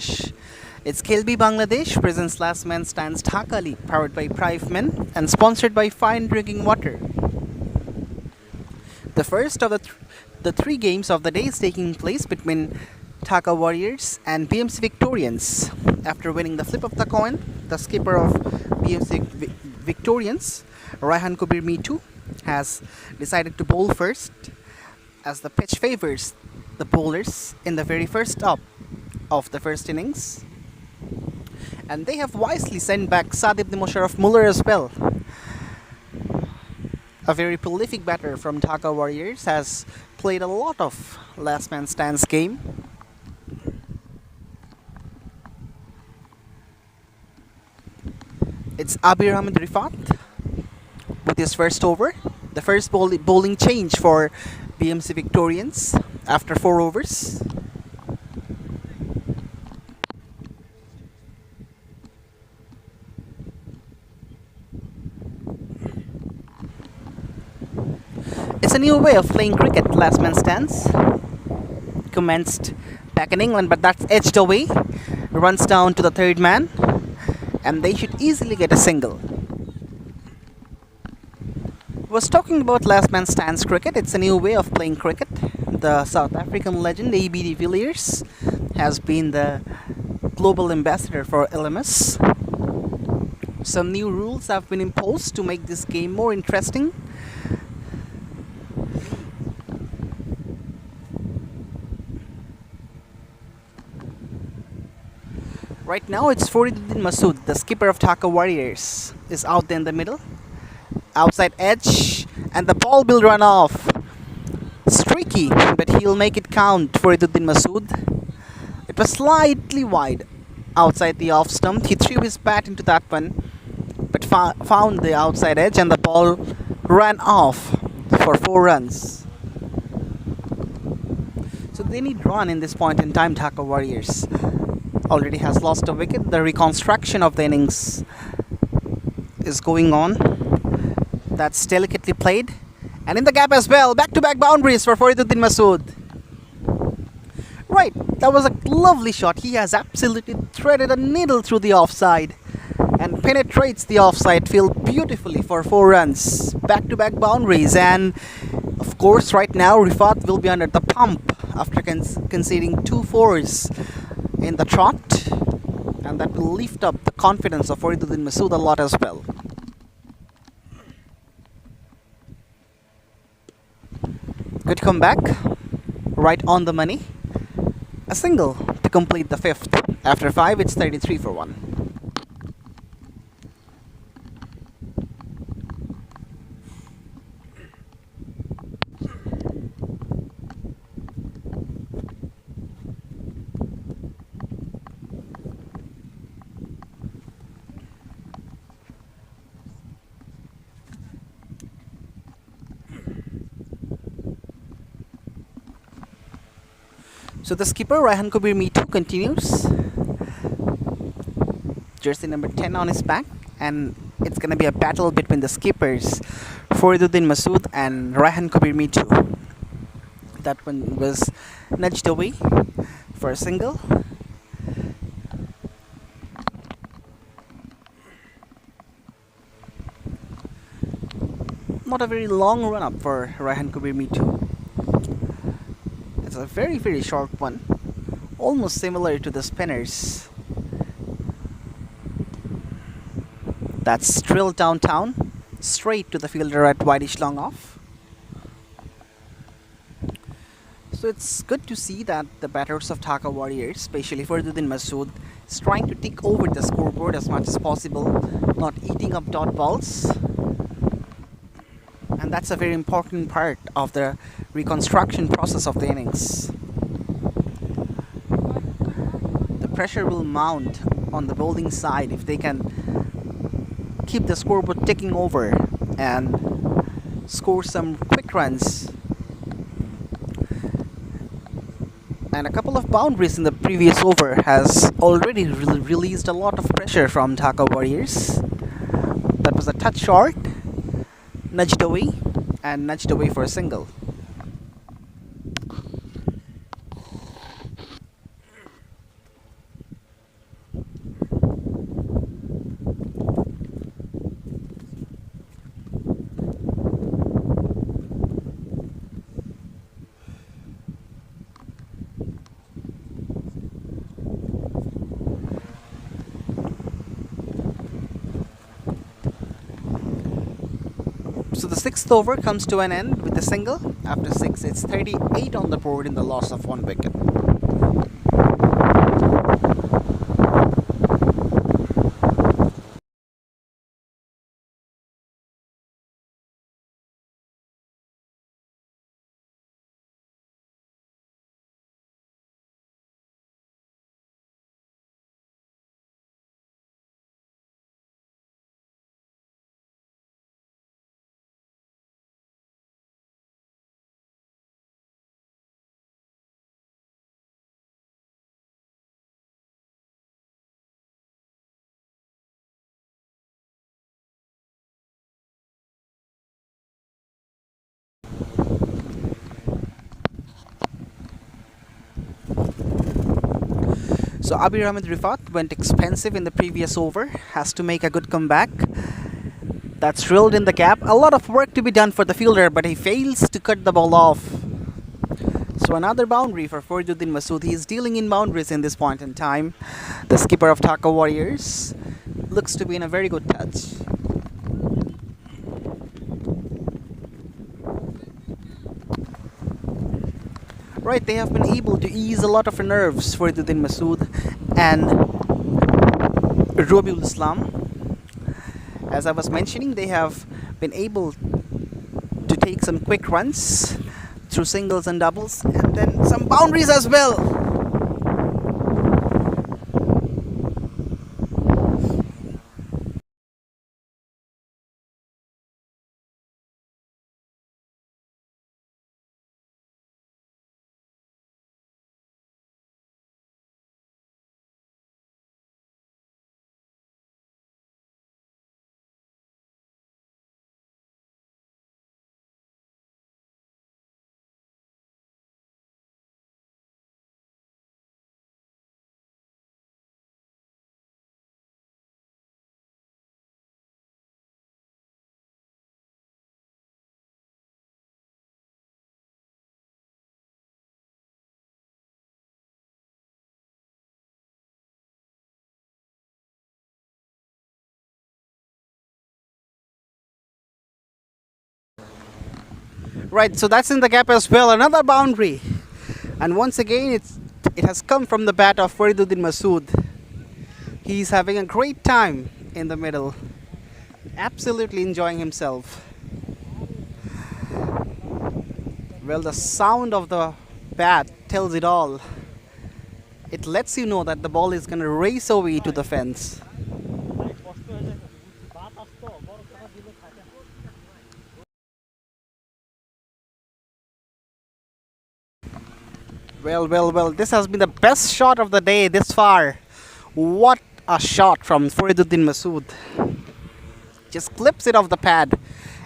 Bangladesh. It's Khelbei Bangladesh presents Last Man Stands Dhaka League, powered by Prive Men and sponsored by Fine Drinking Water. The first of the three games of the day is taking place between Dhaka Warriors and BMC Victorians. After winning the flip of the coin, the skipper of BMC Victorians, Raihan Kabir Mitu, has decided to bowl first, as the pitch favors the bowlers in the very first up of the first innings. And they have wisely sent back Sadib Musharraf Muller as well. A very prolific batter from Dhaka Warriors has played a lot of last man stands game. It's Abir Ahmed Rifat with his first over. The first bowling change for BMC Victorians after 4 overs. It's a new way of playing cricket, last man stands. Commenced back in England, but that's edged away. Runs down to the third man, and they should easily get a single. Was talking about last man stands cricket. It's a new way of playing cricket. The South African legend AB de Villiers has been the global ambassador for LMS. Some new rules have been imposed to make this game more interesting. Right now it's Fariduddin Masood, the skipper of Dhaka Warriors, is out there in the middle. Outside edge, and the ball will run off. Streaky, but he'll make it count for Fariduddin Masood. It was slightly wide outside the off stump. He threw his bat into that one, but found the outside edge, and the ball ran off for 4 runs. So they need run in this point in time. Dhaka Warriors already has lost a wicket. The reconstruction of the innings is going on. That's delicately played, and in the gap as well. Back-to-back boundaries for Fariduddin Masood. Right, that was a lovely shot. He has absolutely threaded a needle through the offside and penetrates the offside field beautifully for 4 runs. Back-to-back boundaries, and of course right now Rifat will be under the pump after conceding 2 fours in the trot, and that will lift up the confidence of Fariduddin Masood a lot as well. Good comeback, right on the money. A single to complete the 5th. After 5, it's 33 for 1. So the skipper Raihan Kabir Mitu continues. Jersey number 10 on his back, and it's gonna be a battle between the skippers Fariduddin Masood and Raihan Kabir Mitu. That one was nudged away for a single. Not a very long run up for Raihan Kabir Mitu. It's a very, very short one, almost similar to the spinners. That's drilled downtown, straight to the fielder at wideish long off. So it's good to see that the batters of Dhaka Warriors, especially Fariduddin Masood, is trying to tick over the scoreboard as much as possible, not eating up dot balls. And that's a very important part of the reconstruction process of the innings. The pressure will mount on the bowling side if they can keep the scoreboard ticking over and score some quick runs. And a couple of boundaries in the previous over has already released a lot of pressure from Dhaka Warriors. That was a touch short, nudged away for a single. So the sixth over comes to an end with a single. After six, it's 38 on the board in the loss of one wicket. So Abir Ahmed Rifat went expensive in the previous over, has to make a good comeback. That's drilled in the gap. A lot of work to be done for the fielder, but he fails to cut the ball off. So another boundary for Fariduddin Masood. He is dealing in boundaries in this point in time. The skipper of Dhaka Warriors looks to be in a very good touch. Right, they have been able to ease a lot of nerves for Fariduddin Masood and Robiul Islam. As I was mentioning, they have been able to take some quick runs through singles and doubles, and then some boundaries as well. Right, so that's in the gap as well. Another boundary, and once again it has come from the bat of Fariduddin Masood. He's having a great time in the middle, absolutely enjoying himself. Well, the sound of the bat tells it all. It lets you know that the ball is going to race away to the fence. Well, this has been the best shot of the day this far. What a shot from Fariduddin Masood. Just clips it off the pad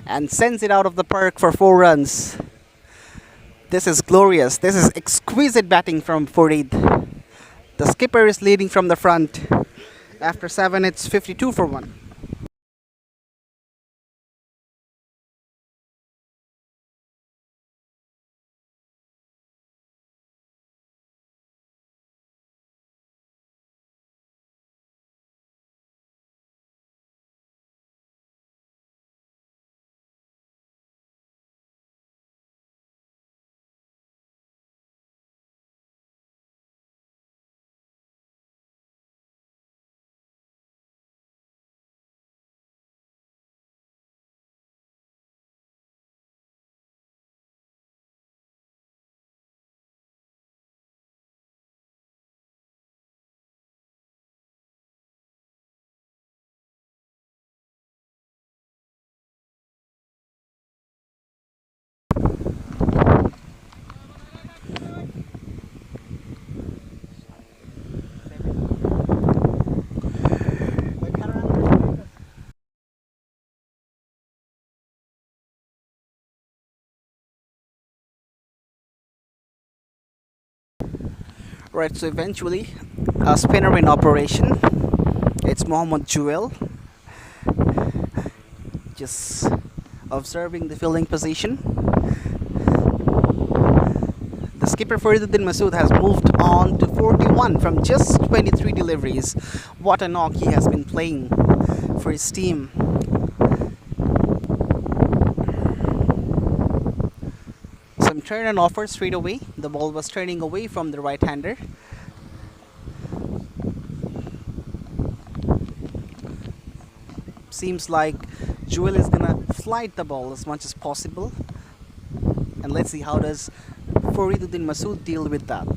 and sends it out of the park for 4 runs. This is glorious. This is exquisite batting from Farid. The skipper is leading from the front. After 7, it's 52 for 1. Right, so eventually a spinner in operation. It's Mohammad Jewel, just observing the fielding position. The skipper Fariduddin Masood has moved on to 41 from just 23 deliveries. What a knock he has been playing for his team. turn an offer straight away. The ball was turning away from the right-hander. Seems like Joel is gonna flight the ball as much as possible. And let's see how does Fariduddin Masood deal with that.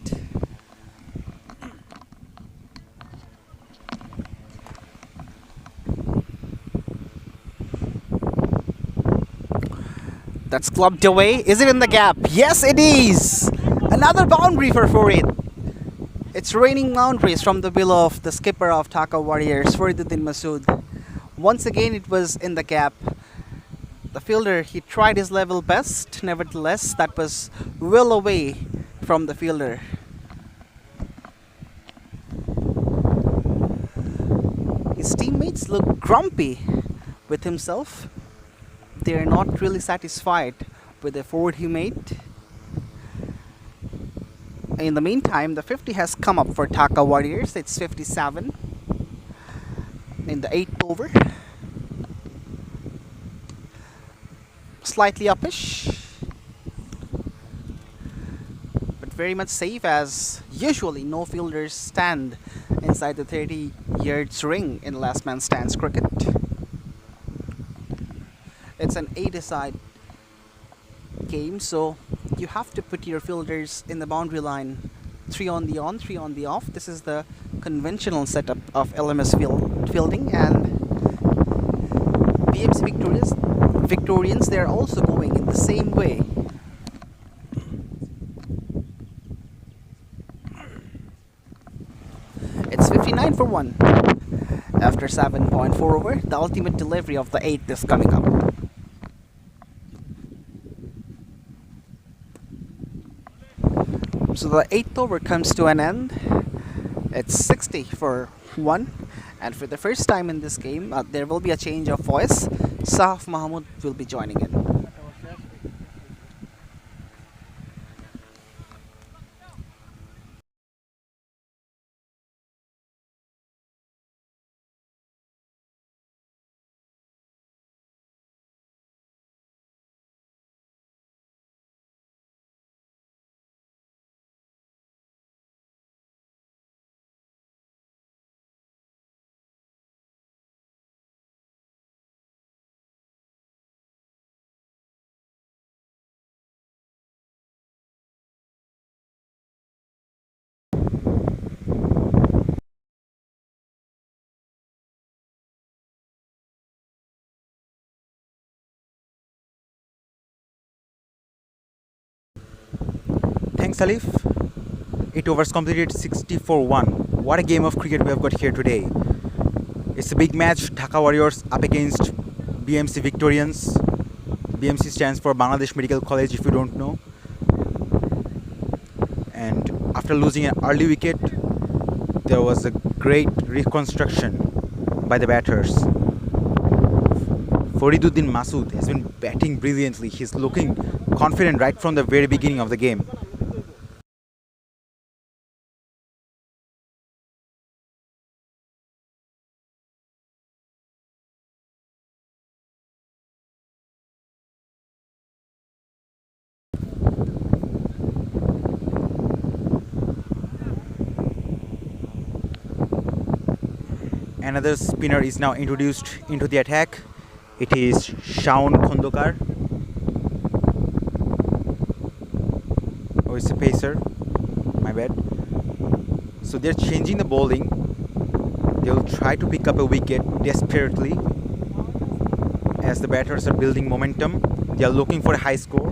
That's clubbed away. Is it in the gap? Yes, it is! Another boundary for Farid. It's raining boundaries from the will of the skipper of Dhaka Warriors, Fariduddin Masood. Once again, it was in the gap. The fielder, he tried his level best. Nevertheless, that was well away from the fielder. His teammates look grumpy with himself. They are not really satisfied with the forward he made. In the meantime, the 50 has come up for Dhaka Warriors. It's 57 in the 8th over. Slightly uppish, but very much safe, as usually no fielders stand inside the 30 yards ring in last man stands cricket. It's an 8-a-side game, so you have to put your fielders in the boundary line, 3 on the on, 3 on the off. This is the conventional setup of LMS fielding, and BMC Victorians, they are also going in the same way. It's 59 for 1 after 7.4 over. The ultimate delivery of the 8th is coming up. So the 8th over comes to an end. It's 60 for 1, and for the first time in this game, there will be a change of voice. Sahaf Mahmood will be joining in. Thanks, Alif. 8 overs completed, 64-1. What a game of cricket we have got here today. It's a big match. Dhaka Warriors up against BMC Victorians. BMC stands for Bangladesh Medical College, if you don't know. And after losing an early wicket, there was a great reconstruction by the batters. Fariduddin Masood has been batting brilliantly. He's looking confident right from the very beginning of the game. Another spinner is now introduced into the attack. It is Shaun Khondokar. Oh, it's a pacer. My bad. So they're changing the bowling. They'll try to pick up a wicket desperately as the batters are building momentum. They are looking for a high score.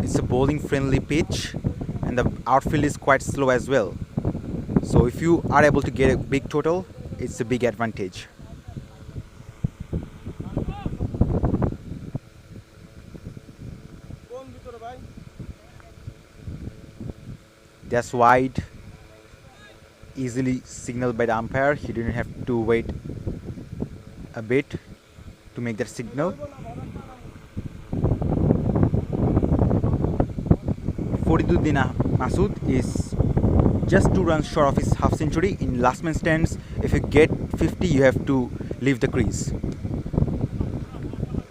It's a bowling friendly pitch, and the outfield is quite slow as well. So if you are able to get a big total, it's a big advantage. That's wide, easily signaled by the umpire. He didn't have to wait a bit to make that signal. Fariduddin Masood is just 2 runs short of his half century in last man stands. If you get 50, you have to leave the crease.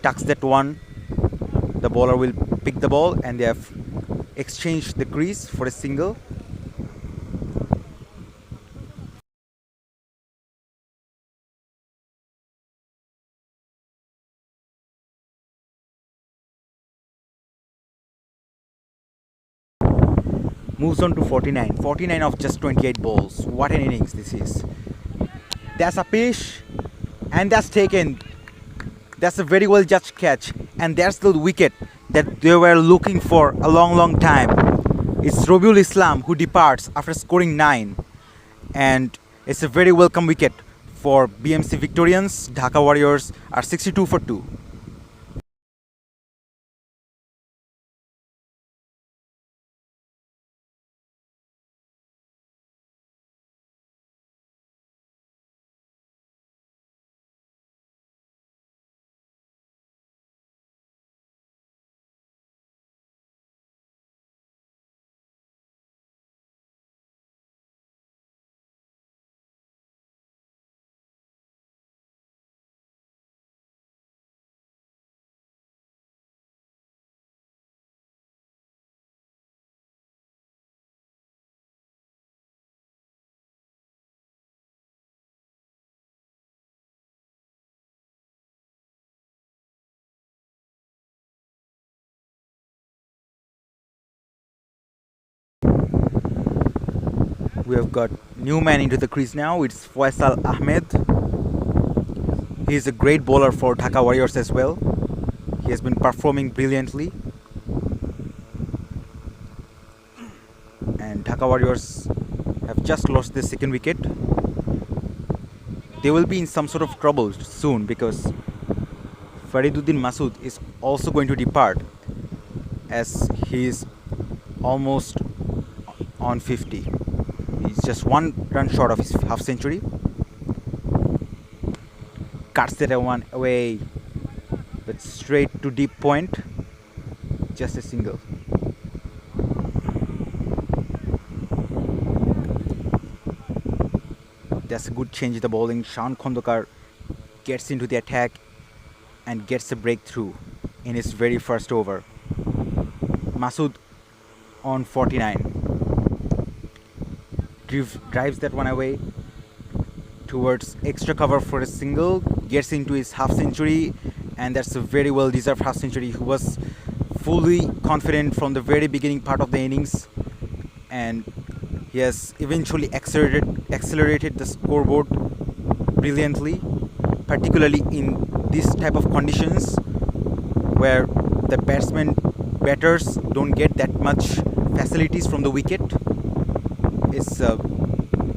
Tucks that one. the bowler will pick the ball and they have exchanged the crease for a single. Moves on to 49. 49 of just 28 balls. What an innings this is. That's a pitch, and that's taken. That's a very well judged catch, and that's the wicket that they were looking for a long time. It's Robiul Islam who departs after scoring 9, and it's a very welcome wicket for BMC Victorians. Dhaka Warriors are 62 for 2. We have got new man into the crease now. It's Faisal Ahmed. He is a great bowler for Dhaka Warriors as well. He has been performing brilliantly. And Dhaka Warriors have just lost their second wicket. They will be in some sort of trouble soon because Fariduddin Masood is also going to depart as he is almost on 50. He's just one run short of his half century. Cuts that one away, but straight to deep point. Just a single. That's a good change in the bowling. Shan Khondokar gets into the attack and gets a breakthrough in his very first over. Masood on 49. Drives that one away towards extra cover for a single, gets into his half century, and that's a very well deserved half century. He was fully confident from the very beginning part of the innings, and he has eventually accelerated the scoreboard brilliantly, particularly in this type of conditions where the batters don't get that much facilities from the wicket. It's a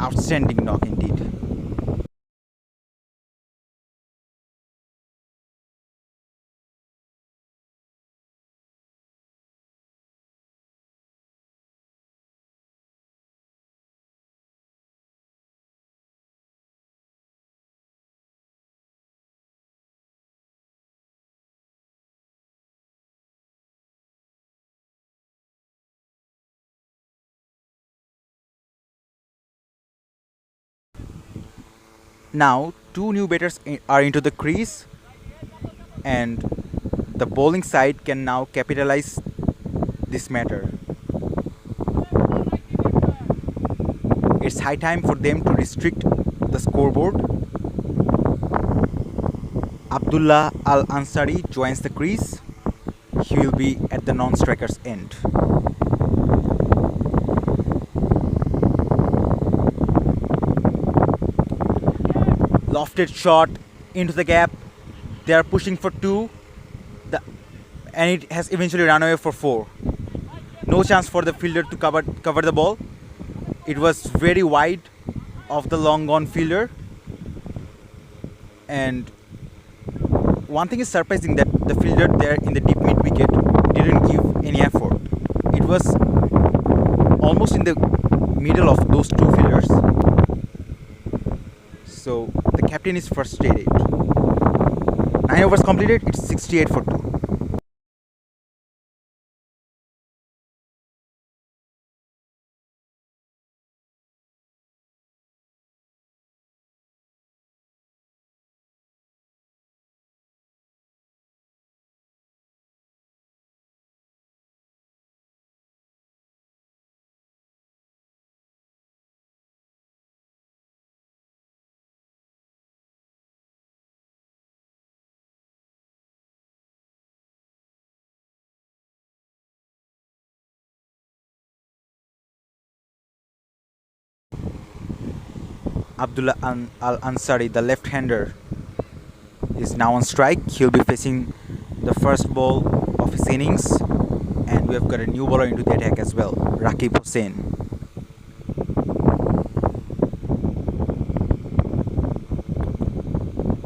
outstanding knock indeed. Now, two new batters are into the crease, and the bowling side can now capitalize this matter. It's high time for them to restrict the scoreboard. Abdullah Al Ansari joins the crease. He will be at the non-striker's end. Lofted shot into the gap. They are pushing for 2, and it has eventually run away for 4. No chance for the fielder to cover the ball. It was very wide of the long gone fielder, and one thing is surprising that the fielder there in the deep mid wicket didn't give any effort. It was almost in the middle of those two fielders. So the captain is frustrated. 9 overs completed, it's 68 for 2. Abdullah Al Ansari, the left-hander, is now on strike. He'll be facing the first ball of his innings, and we have got a new bowler into the attack as well, Rakib Hussain.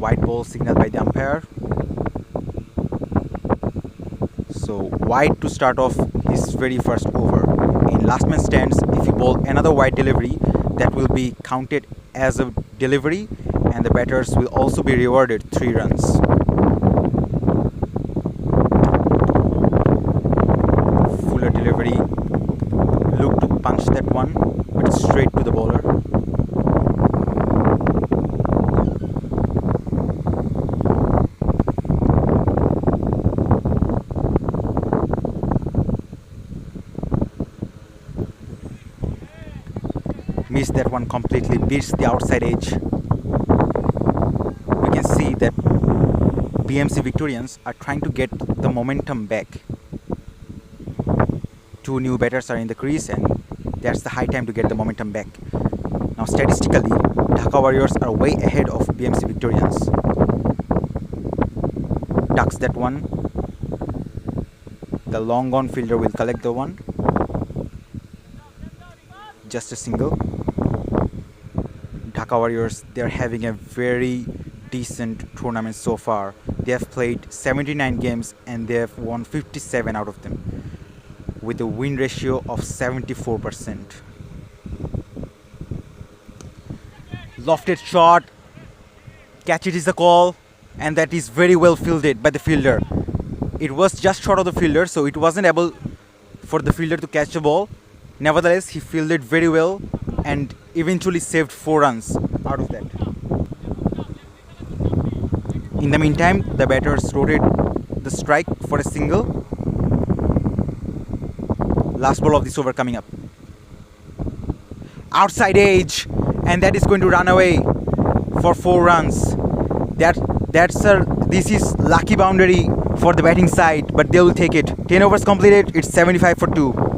White ball signaled by the umpire. So wide to start off his very first over. In last man stands, if you bowl another wide delivery, that will be counted as a delivery, and the batters will also be rewarded 3 runs. Fuller delivery, looked to punch that one, but straight to the bowler. Missed that one completely, beats the outside edge. We can see that BMC Victorians are trying to get the momentum back. 2 new batters are in the crease, and that's the high time to get the momentum back. Now statistically, Dhaka Warriors are way ahead of BMC Victorians. Ducks that one. The long on fielder will collect the one. Just a single. Dhaka Warriors, they're having a very decent tournament so far. They have played 79 games and they have won 57 out of them, with a win ratio of 74%. Lofted shot, catch it is the call, and that is very well fielded by the fielder. It was just short of the fielder, so it wasn't able for the fielder to catch the ball. Nevertheless, he fielded very well and eventually saved 4 runs out of that. In the meantime, the batters rotated the strike for a single. Last ball of this over coming up. Outside edge, and that is going to run away for 4 runs. This is lucky boundary for the batting side, but they will take it. 10 overs completed. It's 75 for 2.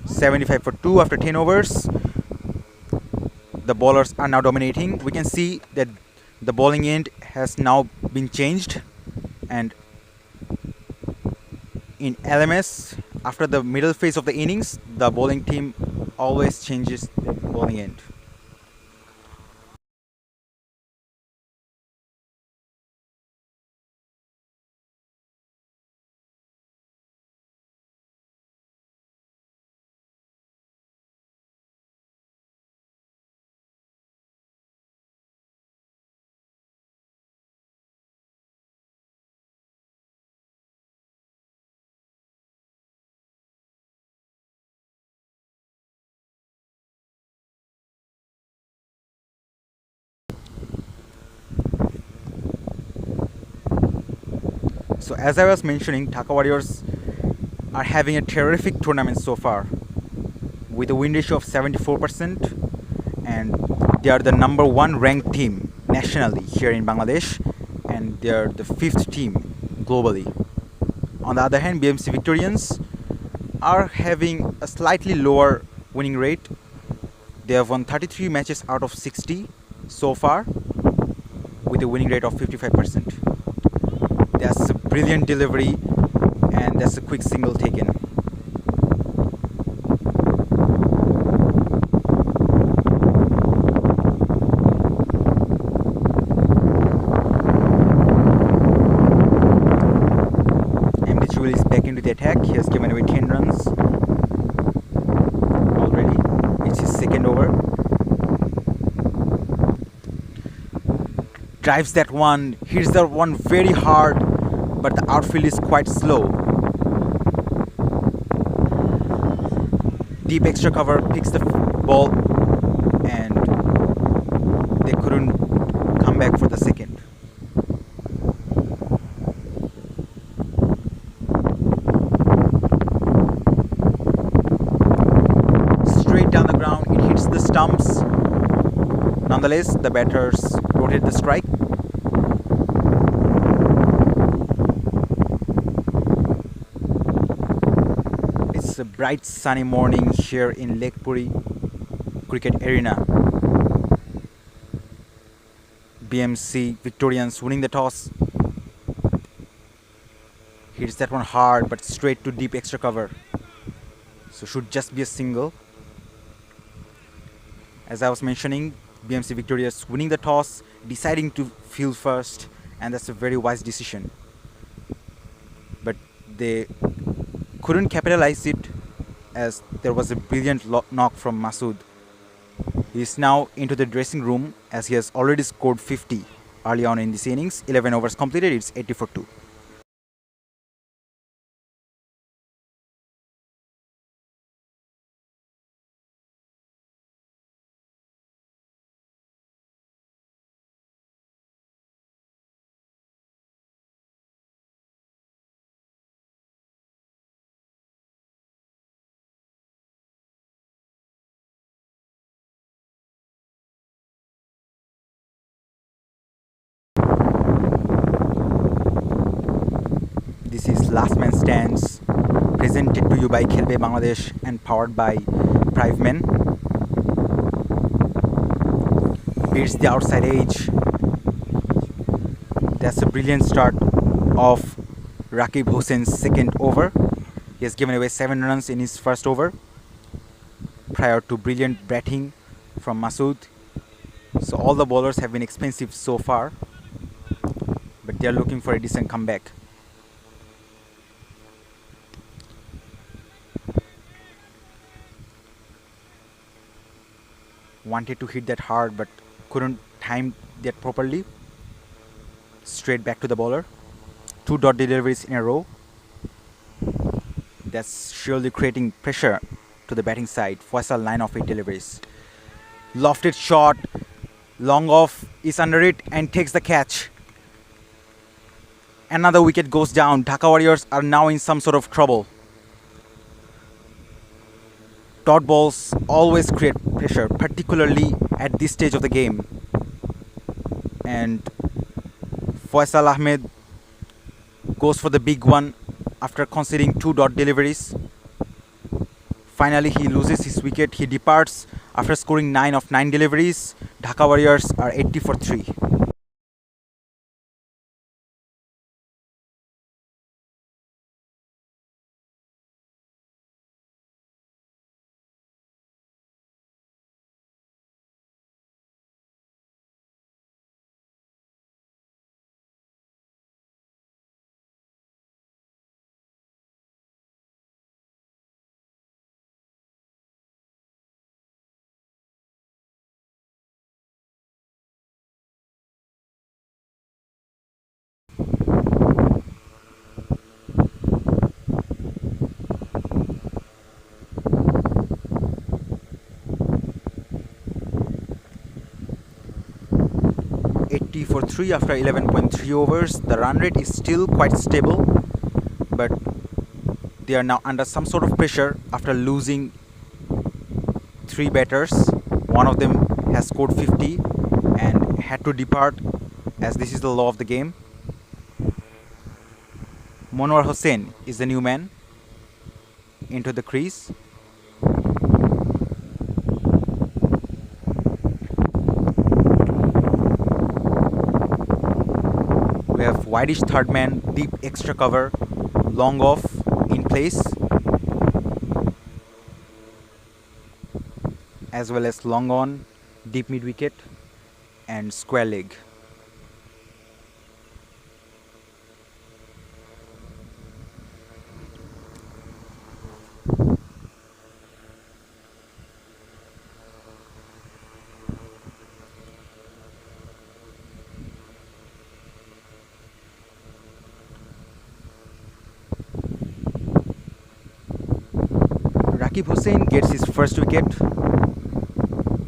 $75 for 2 after 10 overs. The bowlers are now dominating. We can see that the bowling end has now been changed, and in LMS, after the middle phase of the innings, the bowling team always changes the bowling end. So as I was mentioning, Dhaka Warriors are having a terrific tournament so far, with a win ratio of 74%, and they are the number 1 ranked team nationally here in Bangladesh, and they are the 5th team globally. On the other hand, BMC Victorians are having a slightly lower winning rate. They have won 33 matches out of 60 so far, with a winning rate of 55%. That's a brilliant delivery, and that's a quick single taken. MD Jewel is back into the attack. He has given away 10 runs. drives that one, hits that one very hard, but the outfield is quite slow. Deep extra cover picks the ball, and they couldn't come back for the second. Straight down the ground, it hits the stumps. Nonetheless, the batters rotate the strike. It's a bright sunny morning here in Lake Puri Cricket Arena. BMC Victorians winning the toss. Hits that one hard but straight to deep extra cover. So should just be a single. As I was mentioning, BMC Victorians winning the toss, deciding to field first, and that's a very wise decision. But they couldn't capitalize it, as there was a brilliant knock from Masood. He is now into the dressing room, as he has already scored 50 early on in this innings. 11 overs completed, it's 80 for 2. This is Last Man Stands, presented to you by Khelbei Bangladesh and powered by Prive. Beats the outside edge. That's a brilliant start of Rakib Hossain's second over. He has given away 7 runs in his first over prior to brilliant batting from Masood. So all the bowlers have been expensive so far, but they are looking for a decent comeback. Wanted to hit that hard but couldn't time that properly. Straight back to the bowler. 2 dot deliveries in a row. That's surely creating pressure to the batting side. Faisal 9 of 8 deliveries. Lofted shot. Long off is under it and takes the catch. Another wicket goes down. Dhaka Warriors are now in some sort of trouble. Dot balls always create pressure, particularly at this stage of the game. And Faisal Ahmed goes for the big one after conceding 2 dot deliveries. Finally, he loses his wicket. He departs after scoring 9 of 9 deliveries. Dhaka Warriors are 80 for 3. For 3 after 11.3 overs. The run rate is still quite stable, but they are now under some sort of pressure after losing 3 batters. One of them has scored 50 and had to depart, as this is the law of the game. Monwar Hossain is the new man into the crease. We have whitish third man, deep extra cover, long off in place, as well as long on, deep mid wicket and square leg. Shakib Hussain gets his first wicket,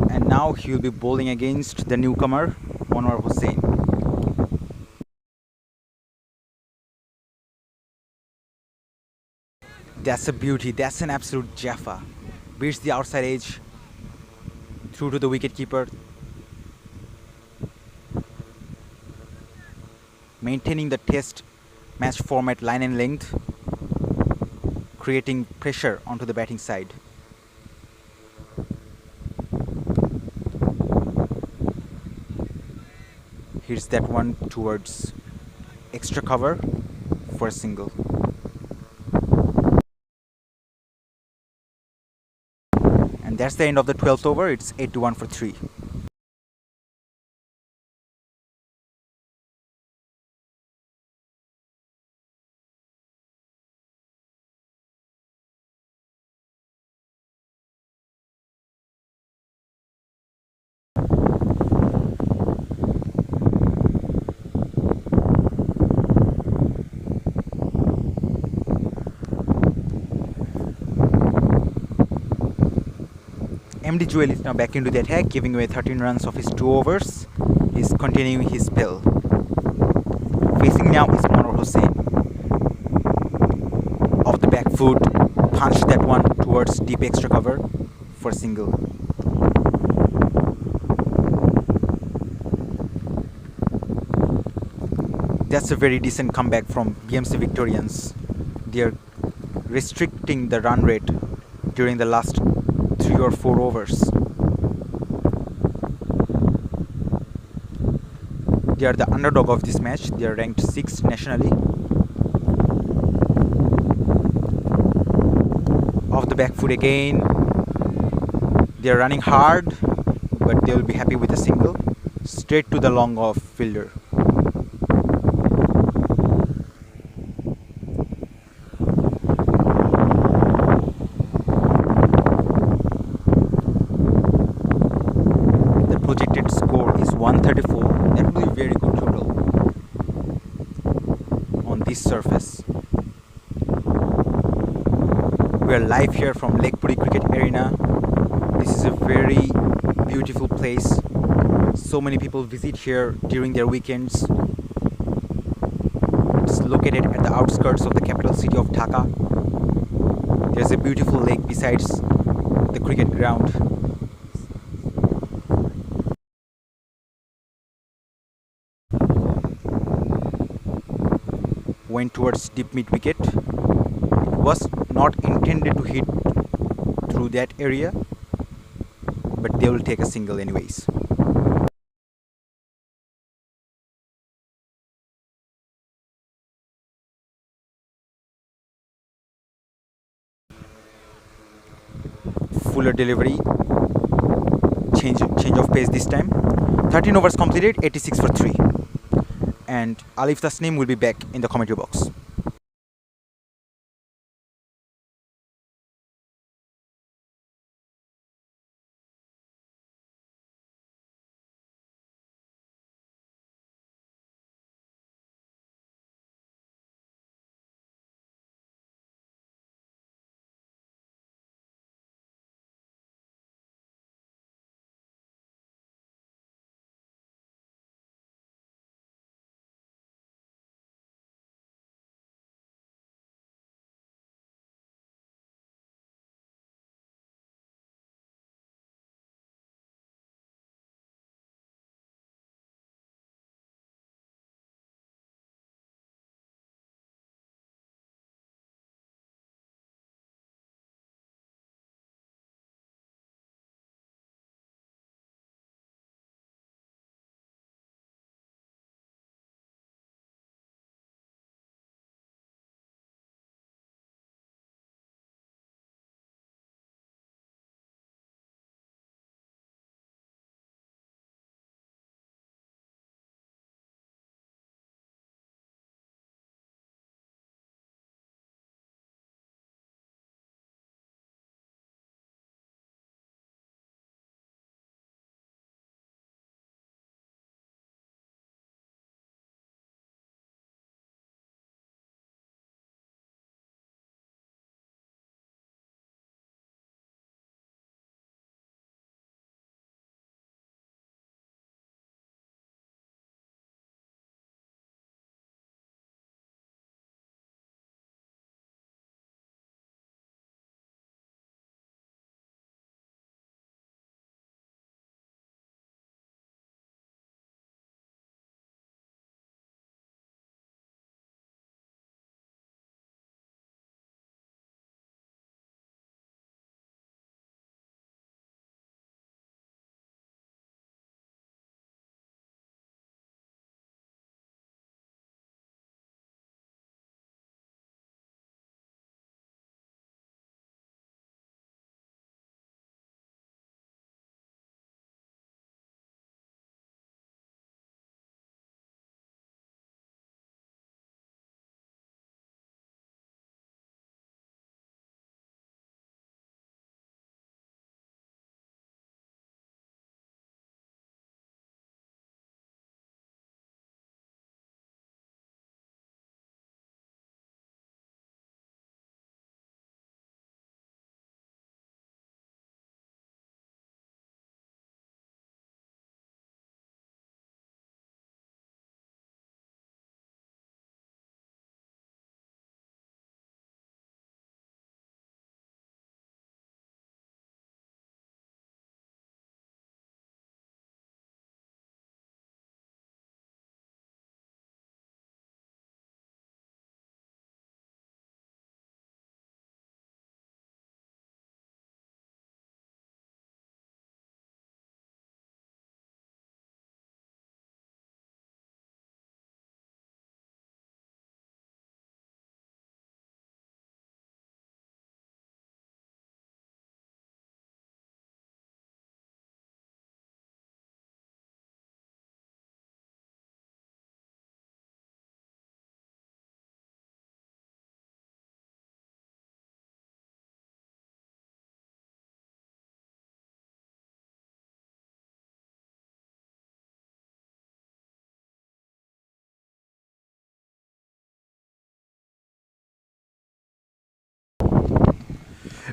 and now he will be bowling against the newcomer Anwar Hussain. That's a beauty, that's an absolute Jaffa. Beats the outside edge through to the wicketkeeper, maintaining the test match format line and length, creating pressure onto the batting side. Here's that one towards extra cover for a single. And that's the end of the 12th over. It's 8-1 for 3. MD Joel is now back into the attack, giving away 13 runs of his 2 overs. He's continuing his spell. Facing now is Anwar Hussain. Off the back foot, punched that one towards deep extra cover for single. That's a very decent comeback from BMC Victorians. They are restricting the run rate during the last 3 or 4 overs. They are the underdog of this match. They are ranked 6th nationally. Off the back foot again. They are running hard, but they will be happy with a single. Straight to the long off fielder. The projected score is 134. That will be a very good total on this surface. We are live here from Lake Puri Cricket Arena. This is a very beautiful place. So many people visit here during their weekends. It's located at the outskirts of the capital city of Dhaka. There's a beautiful lake besides the cricket ground. Went towards deep mid wicket. It was not intended to hit through that area, but they will take a single anyways. Fuller delivery, change of pace this time. 13 overs completed, 86 for 3. And Alif Tasnim will be back in the commentary box.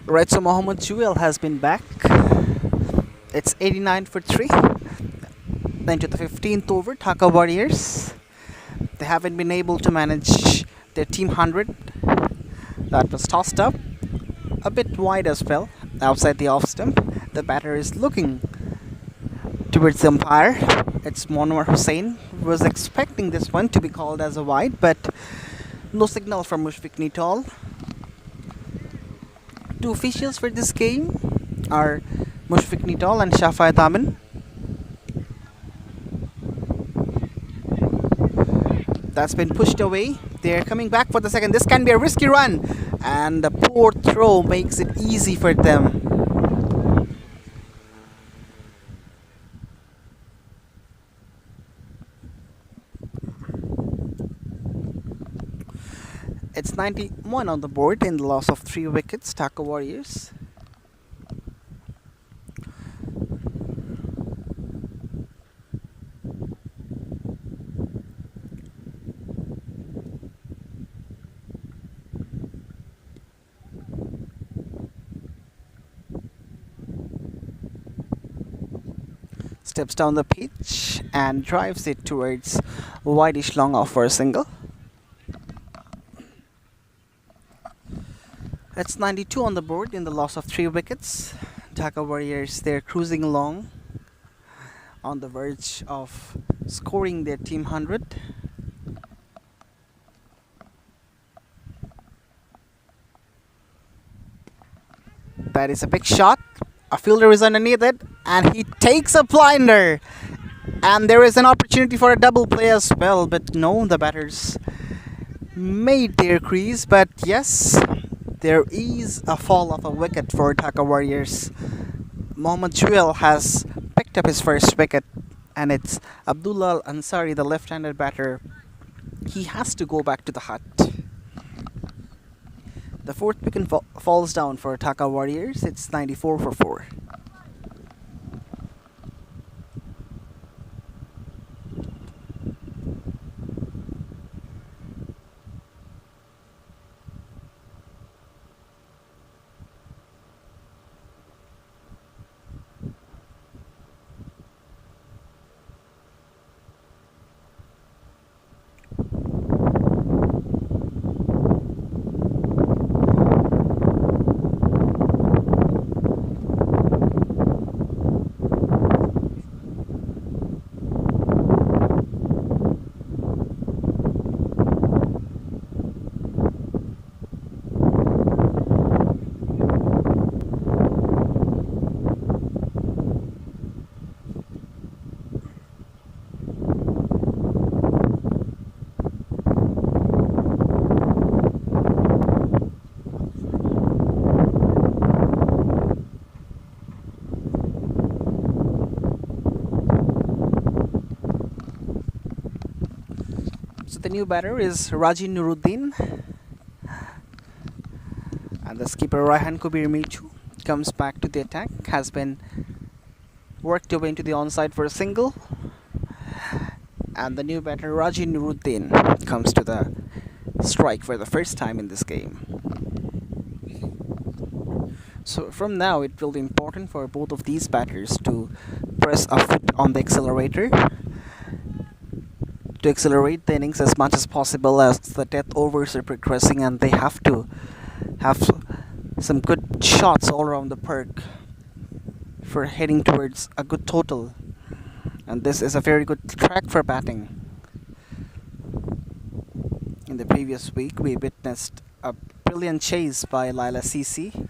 Right, so Mohammad Jewel has been back. It's 89 for 3. Then to the 15th over, Dhaka Warriors. They haven't been able to manage their team 100. That was tossed up a bit wide as well, outside the off stump. The batter is looking towards the umpire. It's Monwar Hussain. Was expecting this one to be called as a wide, but no signal from Mushfiq Nitol. Two officials for this game are Mushfiq Nitol and Shafayat Amin. That's been pushed away. They're coming back for the second. This can be a risky run, and the poor throw makes it easy for them. It's 91 on the board in the loss of 3 wickets, Dhaka Warriors. Steps down the pitch and drives it towards wideish long off for a single. That's 92 on the board in the loss of 3 wickets. Dhaka Warriors, they're cruising along on the verge of scoring their team 100. That is a big shot. A fielder is underneath it, and he takes a blinder. And there is an opportunity for a double play as well, but no, the batters made their crease. But yes, there is a fall of a wicket for Dhaka Warriors. Mohammad Jewel has picked up his first wicket, and it's Abdullah Al Ansari, the left-handed batter. He has to go back to the hut. The fourth wicket falls down for Dhaka Warriors. It's 94 for 4. So the new batter is Raji Nuruddin, and the skipper Raihan Kubir Michu comes back to the attack. Has been worked away into the onside for a single, and the new batter Raji Nuruddin comes to the strike for the first time in this game. So from now it will be important for both of these batters to press a foot on the accelerator to accelerate the innings as much as possible as the death overs are progressing, and they have to have some good shots all around the park for heading towards a good total. And this is a very good track for batting. In the previous week we witnessed a brilliant chase by Laila Sisi.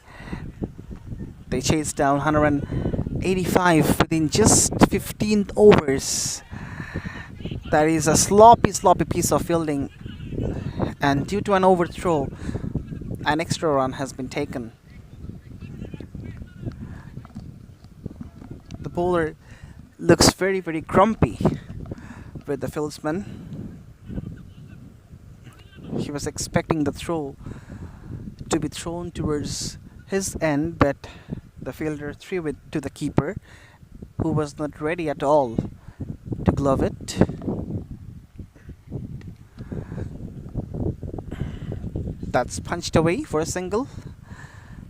They chased down 185 within just 15 overs. That is a sloppy piece of fielding, and due to an overthrow, an extra run has been taken. The bowler looks very grumpy with the fieldsman. He was expecting the throw to be thrown towards his end, but the fielder threw it to the keeper, who was not ready at all to glove it. That's punched away for a single.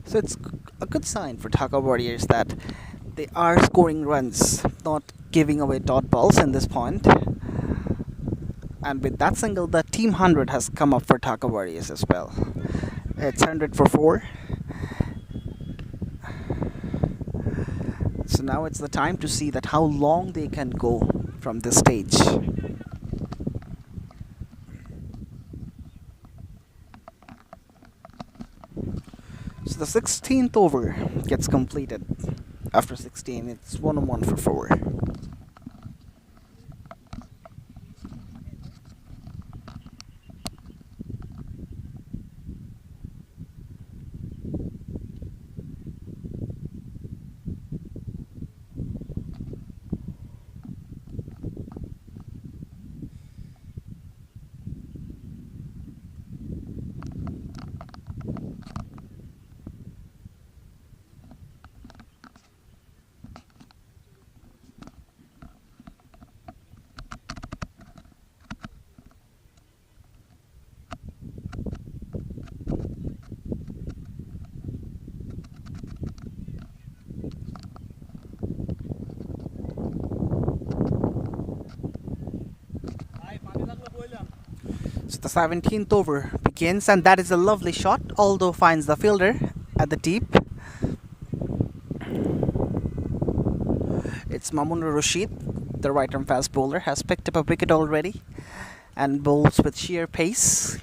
So it's a good sign for Dhaka Warriors that they are scoring runs, not giving away dot balls in this point. And with that single, the team 100 has come up for Dhaka Warriors as well. It's 100 for 4. So now it's the time to see that how long they can go from this stage. So the 16th over gets completed. After 16, it's 1-on-1 for 4. So the 17th over begins, and that is a lovely shot, although finds the fielder at the deep. It's Mamun Rashid, the right-arm fast bowler, has picked up a wicket already and bowls with sheer pace.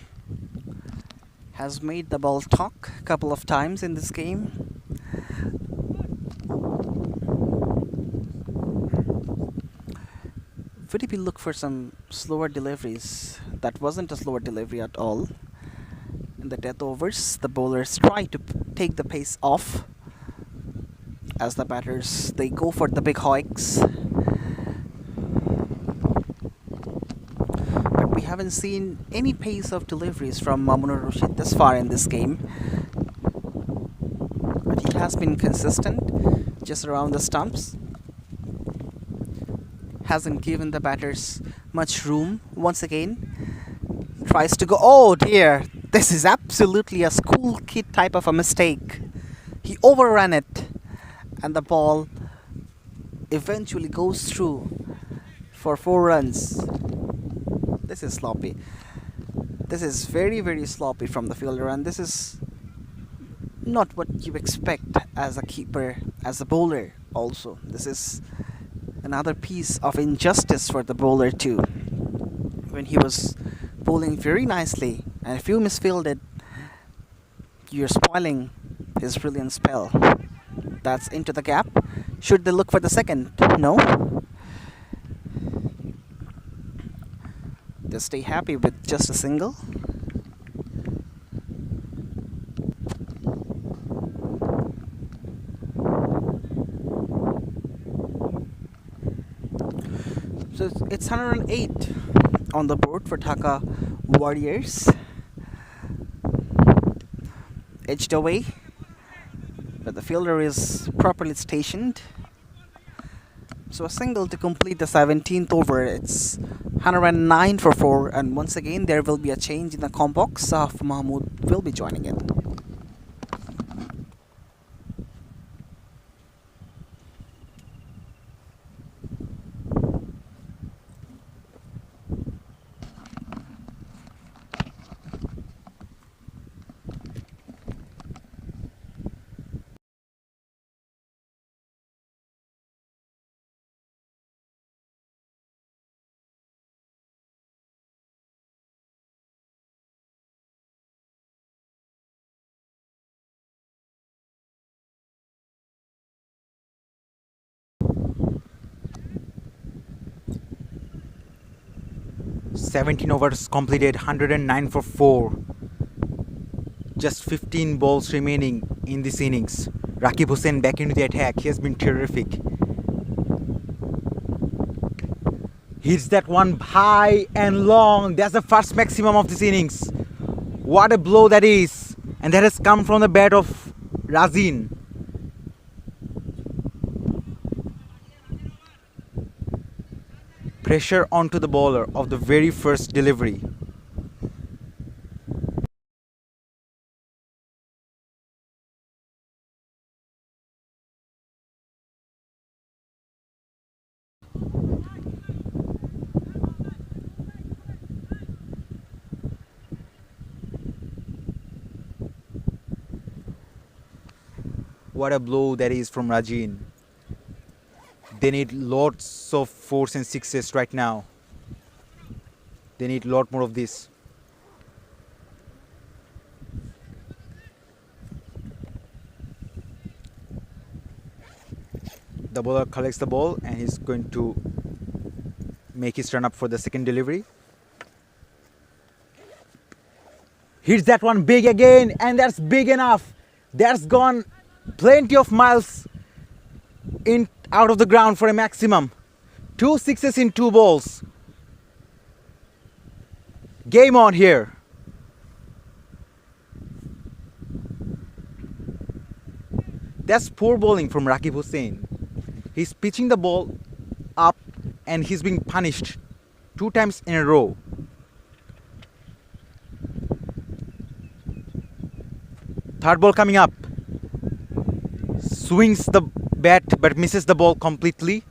Has made the ball talk a couple of times in this game. Would we look for some slower deliveries? That wasn't a slower delivery at all. In the death overs, the bowlers try to take the pace off as the batters, they go for the big hoiks. But we haven't seen any pace of deliveries from Mamunur Rashid this far in this game. But he has been consistent just around the stumps. Hasn't given the batters much room. Once again tries to go, oh dear, this is absolutely a school kid type of a mistake. He overran it and the ball eventually goes through for 4 runs. This is sloppy. This is very sloppy from the fielder, and this is not what you expect as a keeper, as a bowler also. This is another piece of injustice for the bowler too. When he was bowling very nicely and if you misfielded, you're spoiling his brilliant spell. That's into the gap. Should they look for the second? No. They stay happy with just a single. So it's 108 on the board for Dhaka Warriors. Edged away, but the fielder is properly stationed. So a single to complete the 17th over. It's 109 for 4, and once again there will be a change in the comp box. Mahmood will be joining in. "17 overs completed, 109 for 4. Just 15 balls remaining in this innings. Rakib Hussain back into the attack. He has been terrific. Hits that one high and long. That's the first maximum of this innings. What a blow that is. And that has come from the bat of Razin. Pressure onto the bowler of the very first delivery. What a blow that is from Rajin. They need lots of fours and sixes right now. They need a lot more of this. The bowler collects the ball and he's going to make his run up for the second delivery. Hits that one big again, and that's big enough. That's gone plenty of miles in out of the ground for a maximum. 2 sixes in 2 balls. Game on here. That's poor bowling from Rakib Hussain. He's pitching the ball up and he's being punished 2 times in a row. Third ball coming up. Swings the bat but misses the ball completely.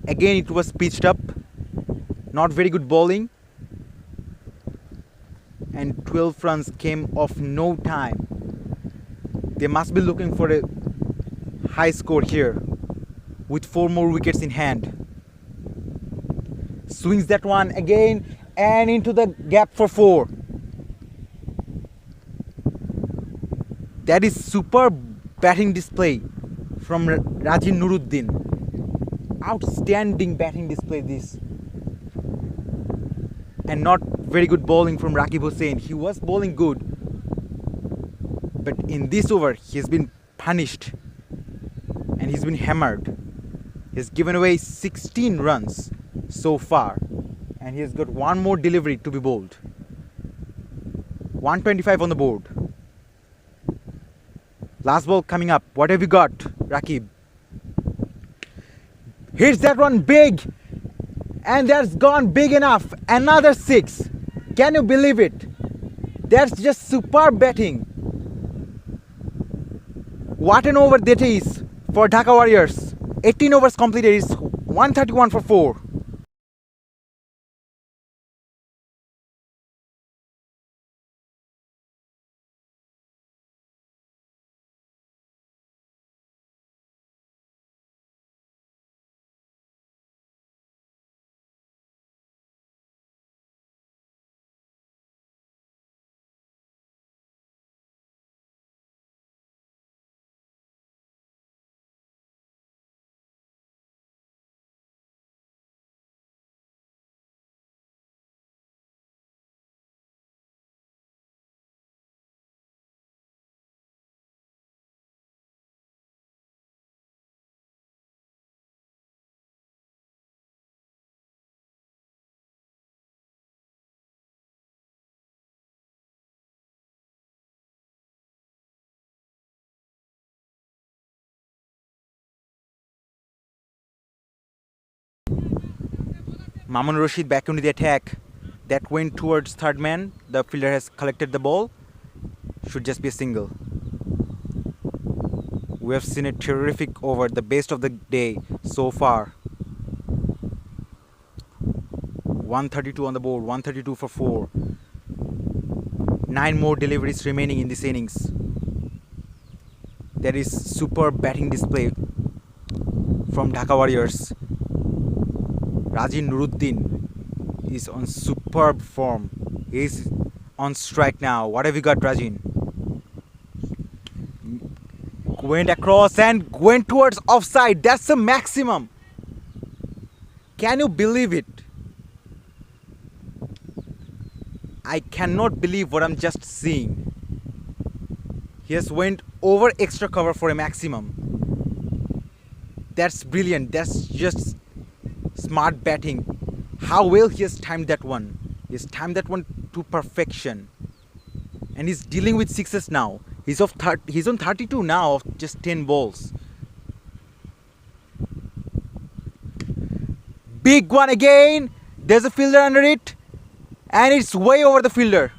Again it was pitched up. Not very good bowling. And 12 runs came off no time. They must be looking for a high score here with 4 more wickets in hand. Swings that one again and into the gap for 4. That is superb batting display from Rajin Nuruddin. Outstanding batting display this. And not very good bowling from Rakib Hussain. He was bowling good. But in this over, he's been punished. And he's been hammered. He's given away 16 runs so far. And he has got 1 more delivery to be bowled. 125 on the board. Last ball coming up. What have you got, Rakib? Hits that one big. And that's gone big enough. Another 6. Can you believe it? That's just superb batting. What an over that is for Dhaka Warriors. 18 overs completed. It's 131 for 4. Mamun Rashid back into the attack. That went towards third man. The fielder has collected the ball. Should just be a single. We have seen a terrific over, the best of the day so far. 132 on the board, 132 for 4. 9 more deliveries remaining in this innings. That is superb batting display from Dhaka Warriors. Rajin Nuruddin is on superb form. He is on strike now. What have you got, Rajin? Went across and went towards offside. That's the maximum. Can you believe it? I cannot believe what I'm just seeing. He has went over extra cover for a maximum. That's brilliant. That's just smart batting. How well he has timed that one. He has timed that one to perfection. And he's dealing with sixes now. He's on 32 now of just 10 balls. Big one again. There's a fielder under it. And it's way over the fielder.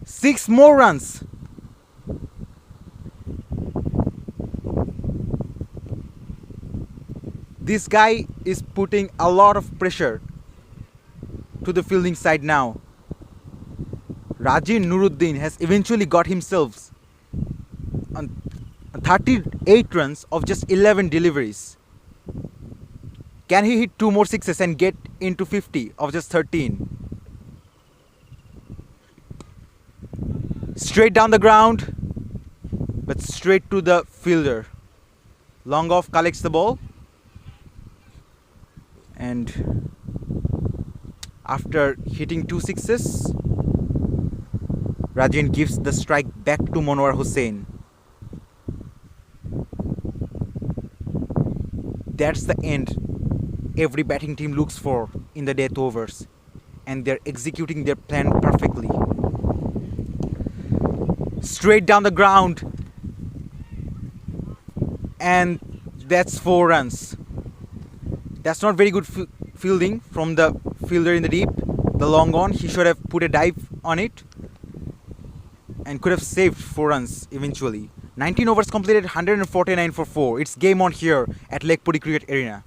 6 more runs. This guy is putting a lot of pressure to the fielding side now. Rajin Nuruddin has eventually got himself on 38 runs of just 11 deliveries. Can he hit 2 more sixes and get into 50 of just 13? Straight down the ground, but straight to the fielder. Long off collects the ball, and after hitting 2 sixes, Rajin gives the strike back to Monwar Hussain. That's the end every batting team looks for in the death overs, and they're executing their plan perfectly. Straight down the ground, and that's 4 runs. That's not very good fielding from the fielder in the deep. The long on, he should have put a dive on it and could have saved 4 runs eventually. 19 overs completed, 149 for 4. It's game on here at Lekpuri Cricket Arena.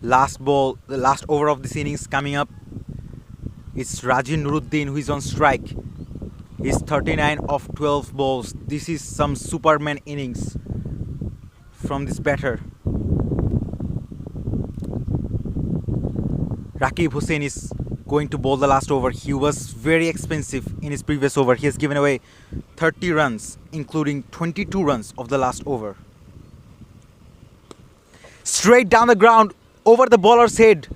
Last ball, the last over of this innings coming up. It's Rajin Nuruddin who is on strike. He's 39 of 12 balls. This is some Superman innings from this batter. Rakib Hussain is going to bowl the last over. He was very expensive in his previous over. He has given away 30 runs, including 22 runs of the last over. Straight down the ground, over the bowler's head.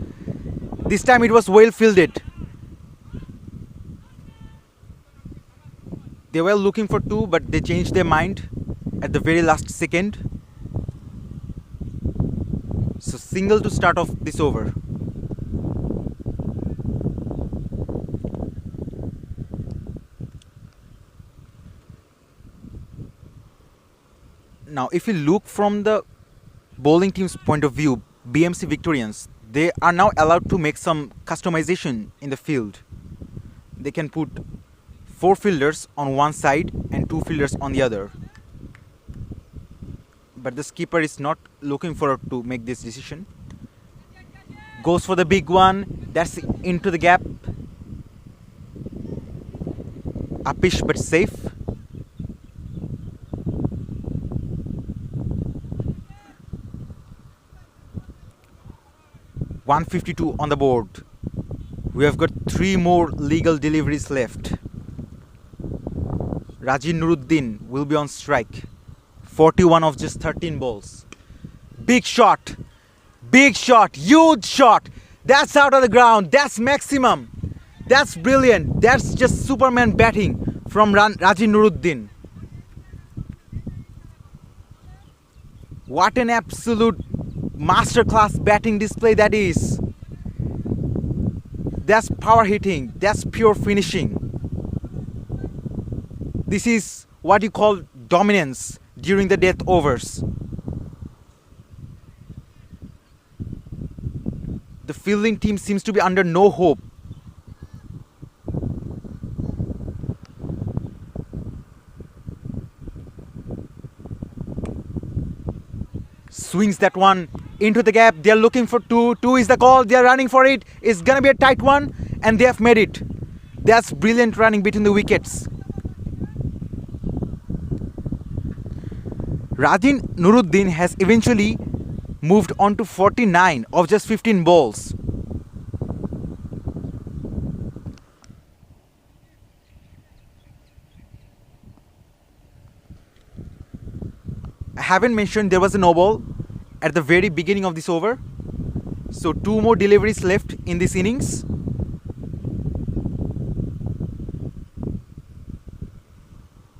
This time it was well fielded. They were looking for 2, but they changed their mind at the very last second. So single to start off this over. Now if you look from the bowling team's point of view, BMC Victorians, they are now allowed to make some customization in the field. They can put 4 fielders on one side and 2 fielders on the other. But the skipper is not looking forward to make this decision. Goes for the big one. That's into the gap. Uppish but safe. .152 on the board. We have got 3 more legal deliveries left. Rajin Nuruddin will be on strike. 41 of just 13 balls. Big shot. Big shot. Huge shot. That's out of the ground. That's maximum. That's brilliant. That's just Superman batting from Rajin Nuruddin. What an absolute masterclass batting display that is. That's power hitting. That's pure finishing. This is what you call dominance during the death overs. The fielding team seems to be under no hope. Swings that one into the gap. They are looking for 2. 2 is the call. They are running for it. It's gonna be a tight one, and they have made it. That's brilliant running between the wickets. Rajin Nuruddin has eventually moved on to 49 of just 15 balls. I haven't mentioned there was a no ball at the very beginning of this over. So 2 more deliveries left in this innings.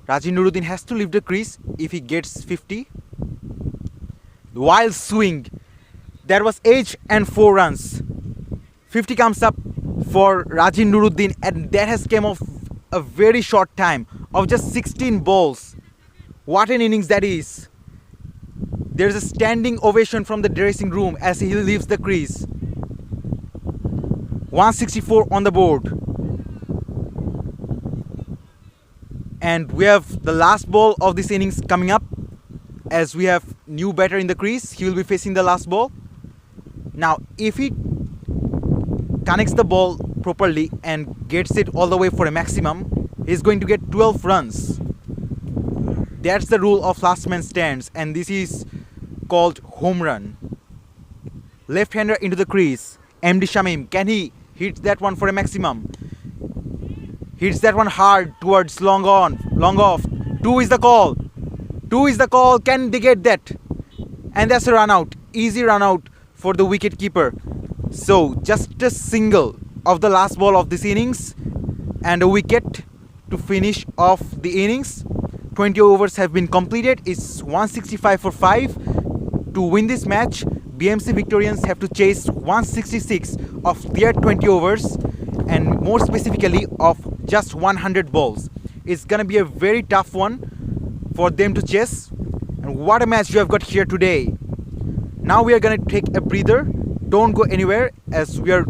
Raji Nuruddin has to leave the crease if he gets 50. Wild swing. There was edge and 4 runs. 50 comes up for Raji Nuruddin, and that has came off a very short time of just 16 balls. What an innings that is. There's a standing ovation from the dressing room as he leaves the crease. 164 on the board. And we have the last ball of this innings coming up, as we have new batter in the crease. He will be facing the last ball. Now if he connects the ball properly and gets it all the way for a maximum, he's going to get 12 runs. That's the rule of last man stands, and this is called home run. Left-hander into the crease. MD Shamim, can he hit that one for a maximum? Hits that one hard towards long on, long off. 2 is the call. 2 is the call. Can they get that? And that's a run out. Easy run out for the wicket keeper. So just a single of the last ball of this innings and a wicket to finish off the innings. 20 overs have been completed. It's 165 for 5. To win this match, BMC Victorians have to chase 166 of their 20 overs, and more specifically of just 100 balls. It's gonna be a very tough one for them to chase. And what a match you have got here today. Now we are gonna take a breather. Don't go anywhere, as we are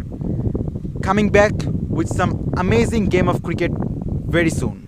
coming back with some amazing game of cricket very soon.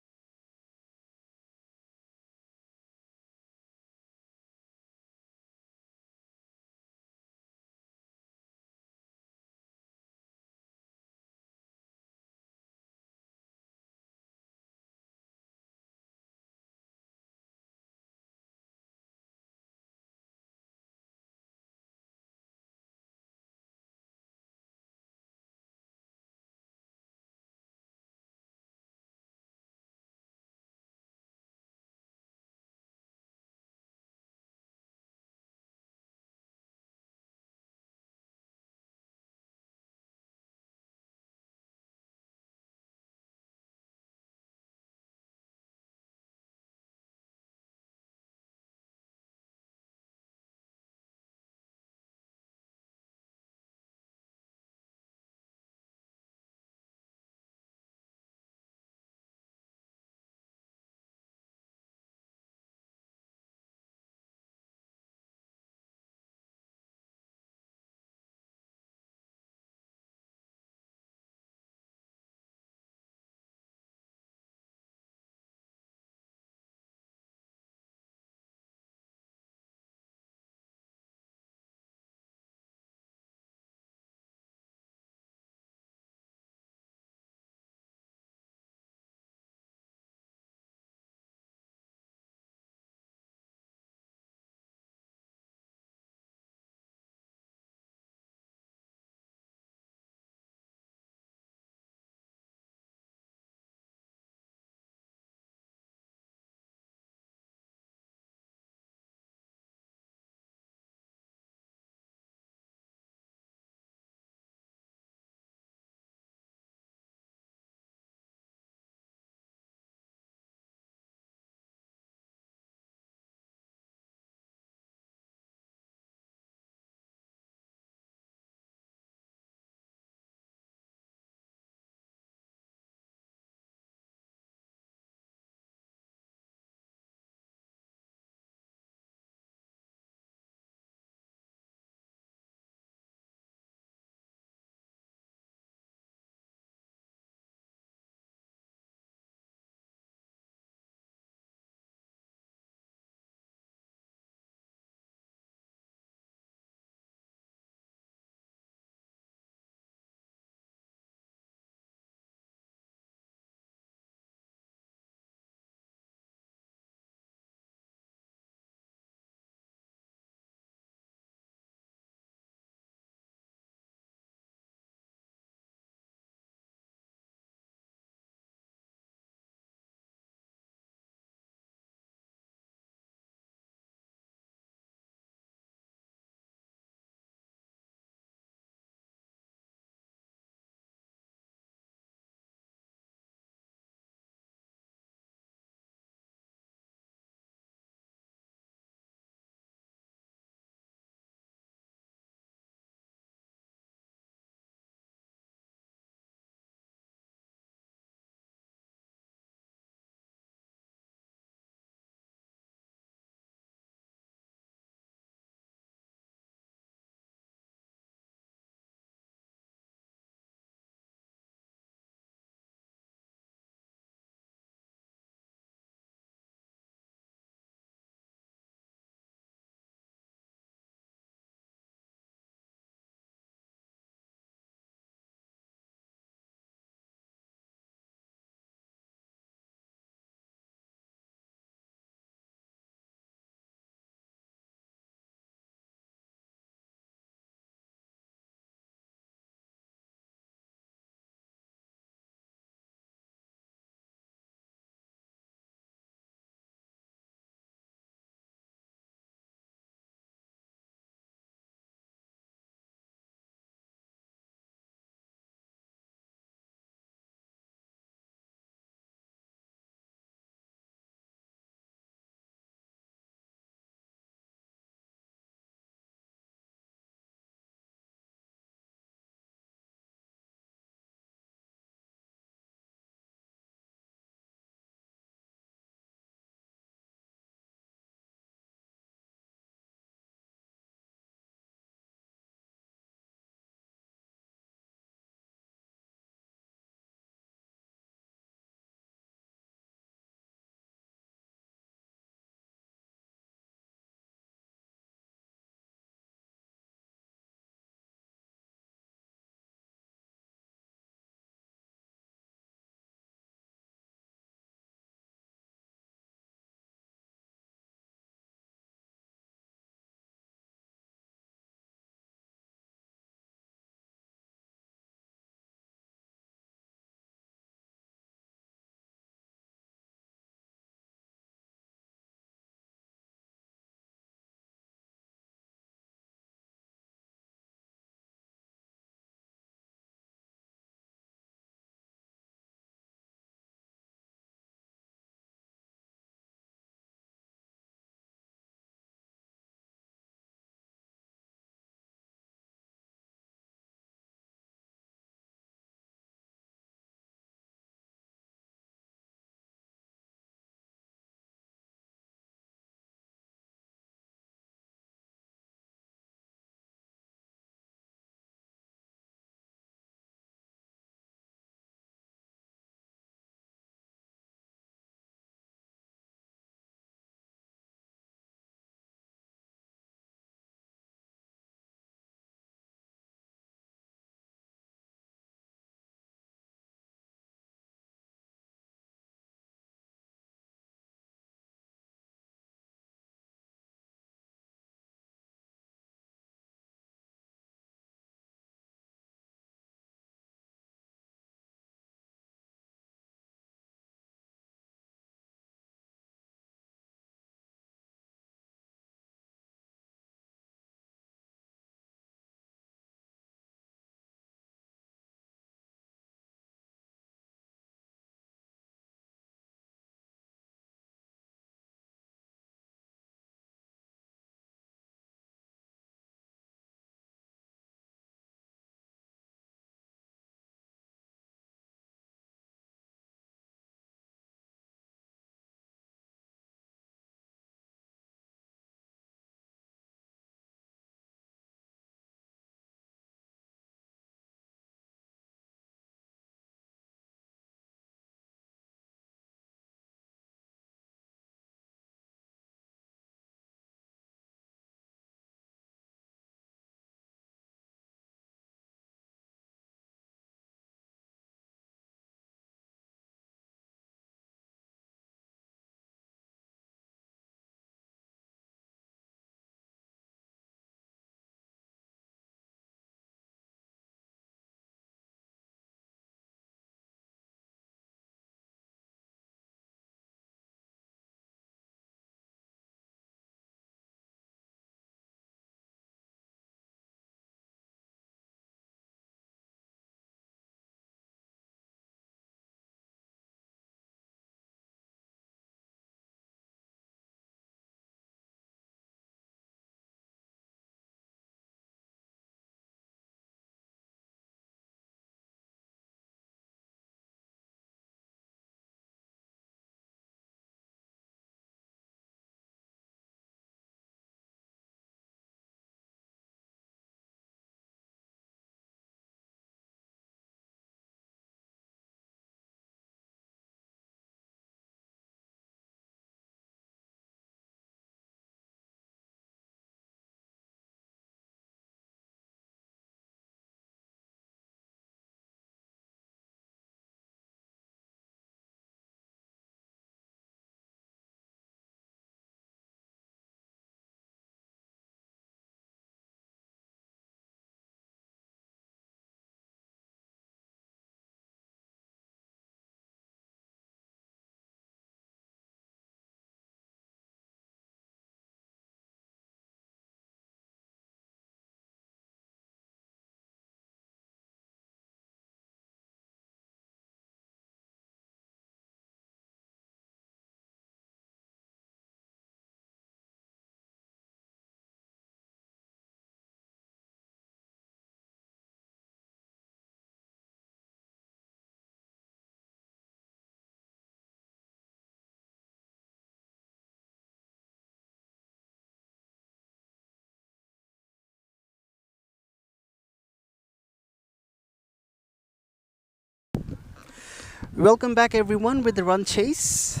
Welcome back everyone with the run chase.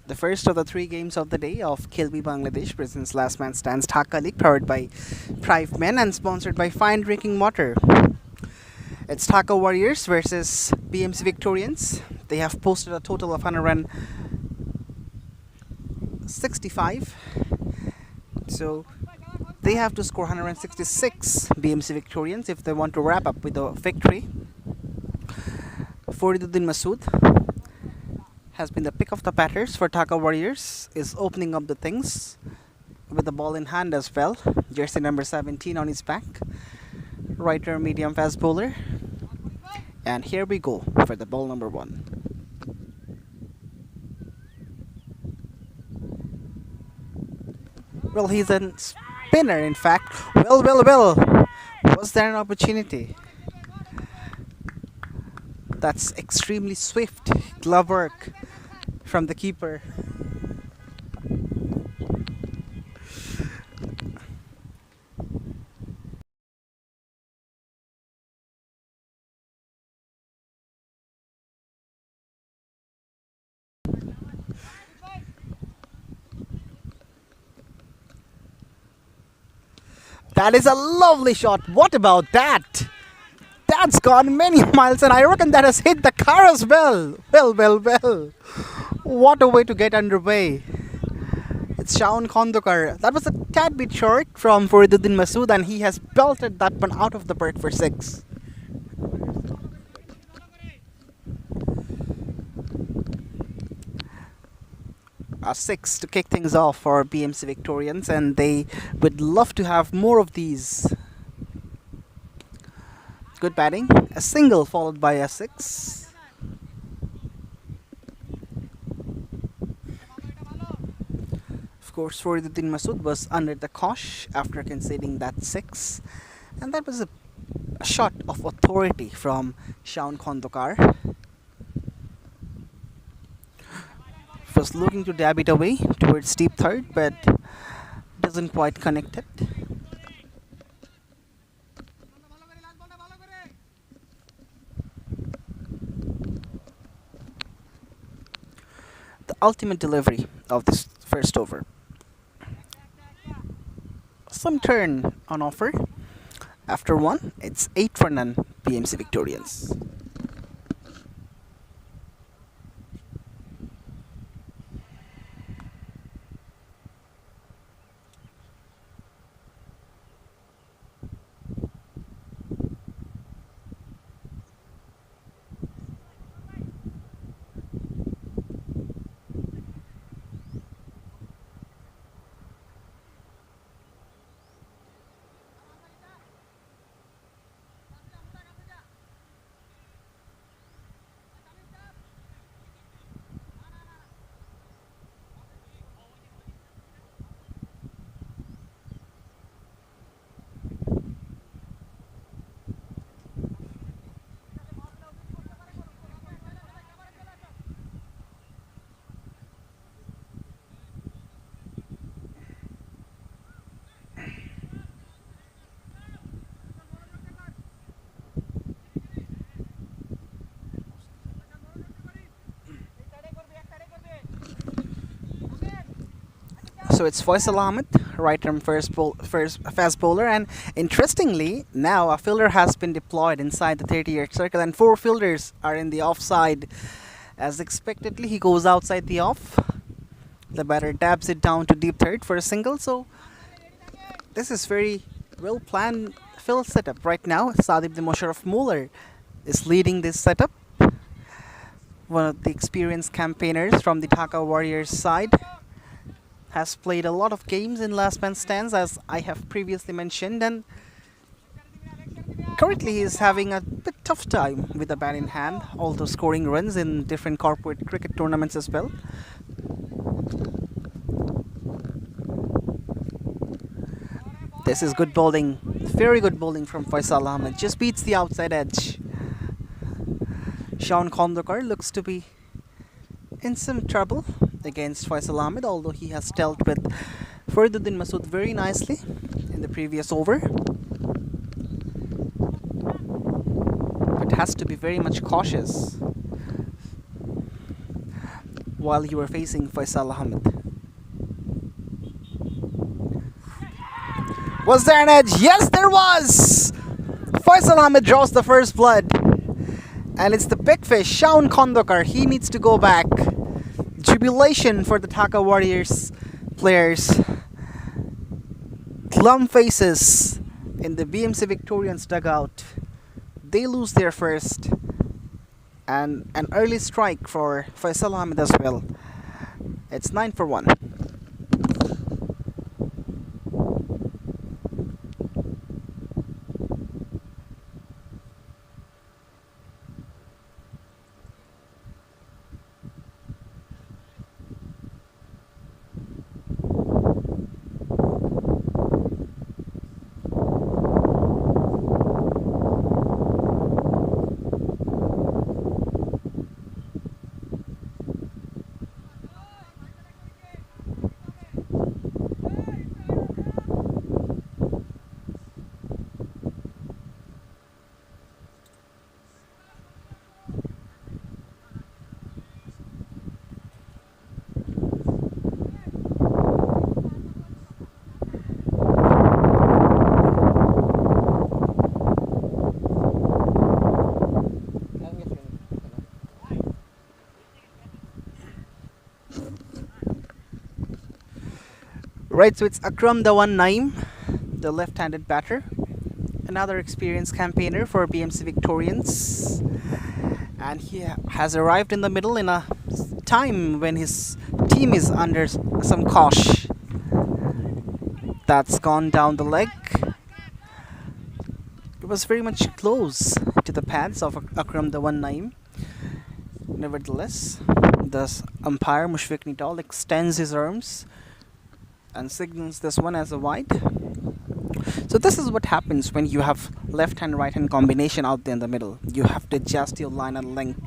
The first of the three games of the day of Khelbei Bangladesh presents Last Man Stands Dhaka League powered by Prive Men and sponsored by Fine Drinking Water. It's Dhaka Warriors versus BMC Victorians. They have posted a total of 165. So they have to score 166 BMC Victorians if they want to wrap up with a victory. Fariduddin Masood has been the pick of the batters for Dhaka Warriors, is opening up the things with the ball in hand as well. Jersey number 17 on his back. Right-arm medium fast bowler. And here we go for the ball number 1. Well, he's a spinner in fact. Well. Was there an opportunity? That's extremely swift glove work from the keeper. That is a lovely shot. What about that? That's gone many miles and I reckon that has hit the car as well. Well. What a way to get underway. It's Shaun Khondokar. That was a tad bit short from Fariduddin Masood and he has belted that one out of the park for 6. A 6 to kick things off for BMC Victorians and they would love to have more of these. Good batting, a single followed by a 6. Of course, Fariduddin Masood was under the cosh after conceding that 6, and that was a shot of authority from Shaun Khondokar. Was looking to dab it away towards deep third, but doesn't quite connect it. The ultimate delivery of this first over. Some turn on offer. After 1, it's 8 for none BMC Victorians. So it's Faisal Ahmed, right-arm first fast bowler, and interestingly, now a fielder has been deployed inside the 30-yard circle, and 4 fielders are in the offside. As expectedly, he goes outside the off. The batter dabs it down to deep third for a single. So this is very well planned field setup right now. Sadib Musharraf Muller is leading this setup. One of the experienced campaigners from the Dhaka Warriors side. Has played a lot of games in Last Man Stands as I have previously mentioned, and currently he is having a bit tough time with the bat in hand, although scoring runs in different corporate cricket tournaments as well. This is good bowling, very good bowling from Faisal Ahmed, just beats the outside edge. Shaun Khondokar looks to be in some trouble against Faisal Ahmed, although he has dealt with Fariduddin Masood very nicely in the previous over. But has to be very much cautious while you were facing Faisal Ahmed. Was there an edge? Yes, there was! Faisal Ahmed draws the first blood. And it's the big fish, Shaun Kondokar. He needs to go back. Jubilation for the Dhaka Warriors players. Glum faces in the BMC Victorians dugout. They lose their first. And an early strike for Faisal Ahmed as well. It's 9 for 1. Right, so it's Akram Dawan Naim, the left-handed batter. Another experienced campaigner for BMC Victorians. And he has arrived in the middle in a time when his team is under some cosh. That's gone down the leg. It was very much close to the pads of Akram Dawan Naim. Nevertheless, the umpire Mushfiq Nidal extends his arms and signals this one as a wide. So this is what happens when you have left hand right hand combination out there in the middle. You have to adjust your line and length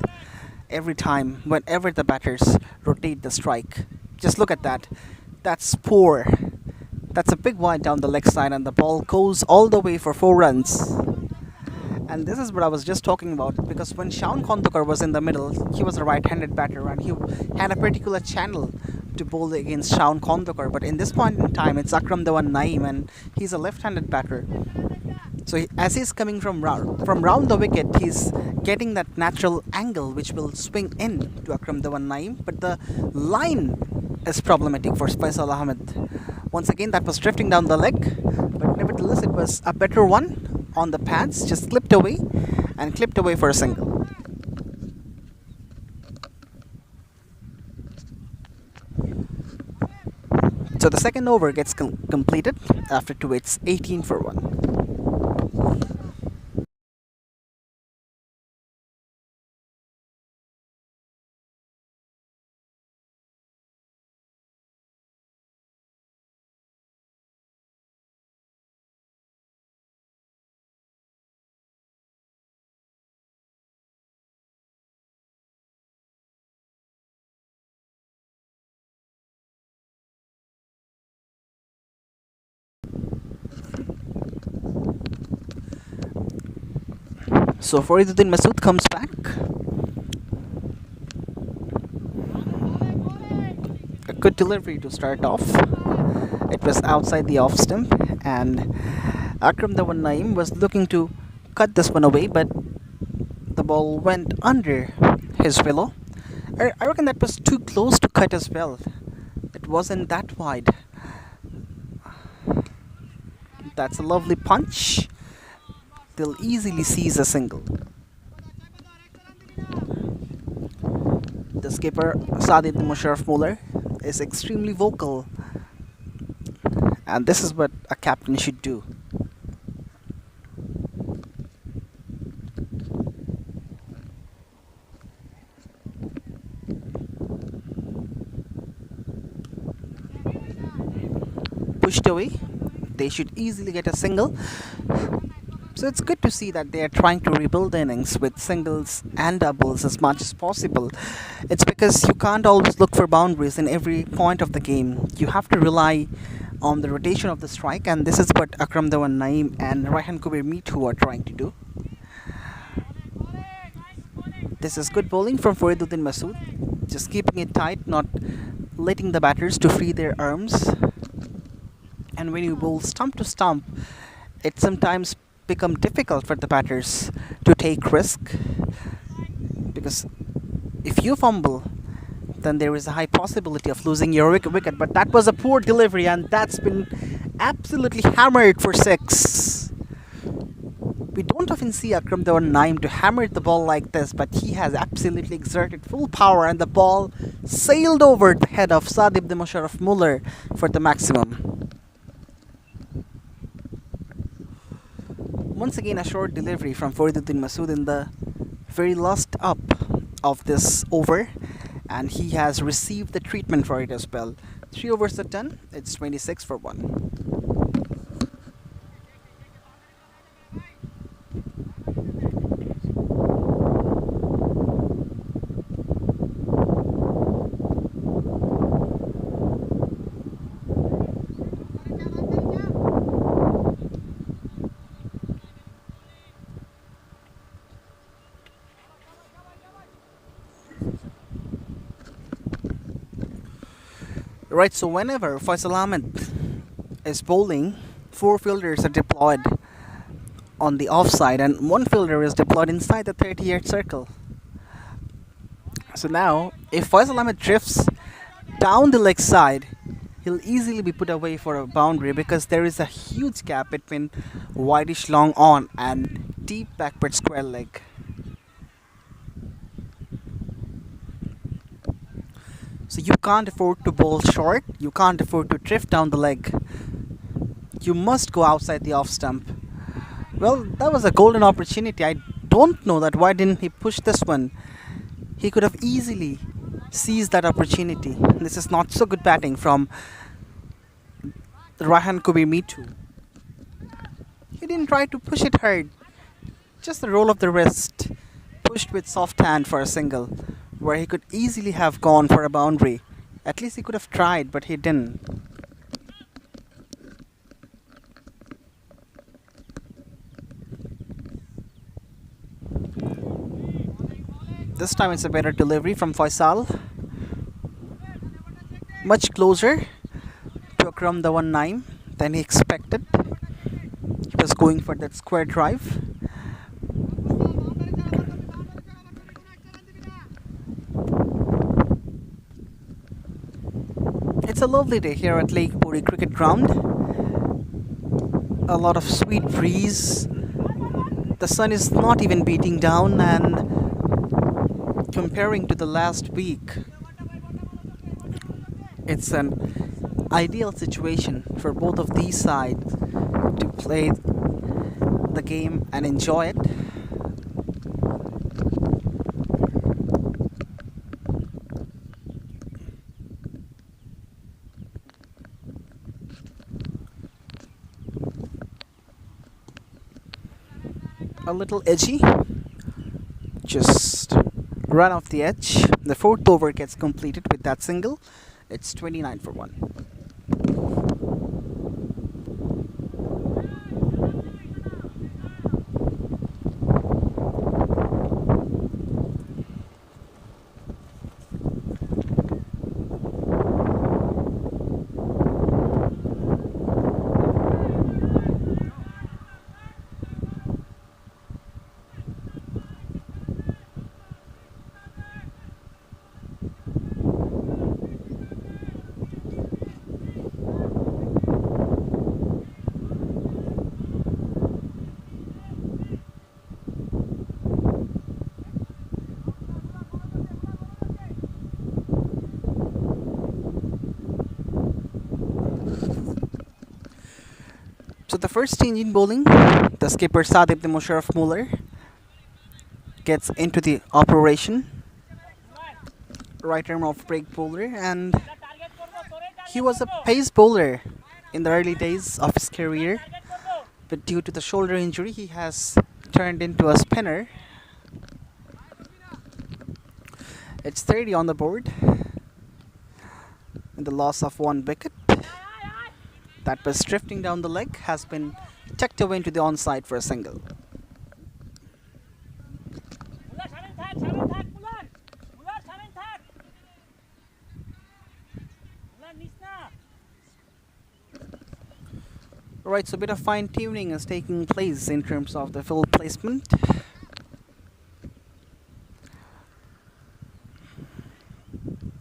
every time whenever the batters rotate the strike. Just look at that. That's poor. That's a big wide down the leg side and the ball goes all the way for 4 runs. And this is what I was just talking about, because when Shaun Kondokar was in the middle, he was a right-handed batter and he had a particular channel to bowl against Shaun Kondokar. But in this point in time, it's Akram Dawan Naim and he's a left-handed batter. So as he's coming from round the wicket, he's getting that natural angle which will swing in to Akram Dawan Naim. But the line is problematic for Faisal Ahmed. Once again, that was drifting down the leg, but nevertheless, it was a better one on the pads, just clipped away for a single. So the second over gets completed. After 2, it's 18 for 1. So Fariduddin Masood comes back. A good delivery to start off. It was outside the off stump, and Akram Dawan Naim was looking to cut this one away, but the ball went under his willow. I reckon that was too close to cut as well. It wasn't that wide. That's a lovely punch. They'll easily seize a single. The skipper Sadid Musharraf Muller is extremely vocal, and this is what a captain should do. Pushed away, they should easily get a single. So it's good to see that they are trying to rebuild the innings with singles and doubles as much as possible. It's because you can't always look for boundaries in every point of the game. You have to rely on the rotation of the strike, and this is what Akram Dawan Naim and Raihan Kubir Meetu are trying to do. This is good bowling from Fariduddin Masood. just keeping it tight, not letting the batters to free their arms. And when you bowl stump to stump, it sometimes become difficult for the batters to take risk, because if you fumble, then there is a high possibility of losing your wicket. But that was a poor delivery, and that's been absolutely hammered for six. We don't often see Akram Dhawan Naim to hammer the ball like this, but he has absolutely exerted full power, and the ball sailed over the head of Sadib the Musharraf Muller for the maximum. Once again, a short delivery from Fariduddin Masood in the very last up of this over, and he has received the treatment for it as well. 3 overs are done, it's 26 for 1. Right, so whenever Faisal Ahmed is bowling, 4 fielders are deployed on the offside and 1 fielder is deployed inside the 30-yard circle. So now, if Faisal Ahmed drifts down the leg side, he'll easily be put away for a boundary, because there is a huge gap between wideish long on and deep backward square leg. So you can't afford to bowl short, you can't afford to drift down the leg. You must go outside the off stump. Well, that was a golden opportunity. I don't know that why didn't he push this one. He could have easily seized that opportunity. This is not so good batting from Rahan Kubir Mitu. He didn't try to push it hard. Just the roll of the wrist, pushed with soft hand for a single, where he could easily have gone for a boundary. At least he could have tried, but he didn't. This time it's a better delivery from Faisal. Much closer to Akram Dhawan Naim than he expected. He was going for that square drive. It's a lovely day here at Lake Puri Cricket Ground. A lot of sweet breeze. The sun is not even beating down, and comparing to the last week, it's an ideal situation for both of these sides to play the game and enjoy it. A little edgy, just run off the edge. The 4th over gets completed with that single. It's 29 for 1. So the first change in bowling, the skipper Sadib the Musharraf Muller gets into the operation. Right arm off break bowler, and he was a pace bowler in the early days of his career, but due to the shoulder injury he has turned into a spinner. It's 30 on the board, and the loss of 1 wicket that was drifting down the leg has been tucked away into the onside for a single. Right, so a bit of fine tuning is taking place in terms of the field placement.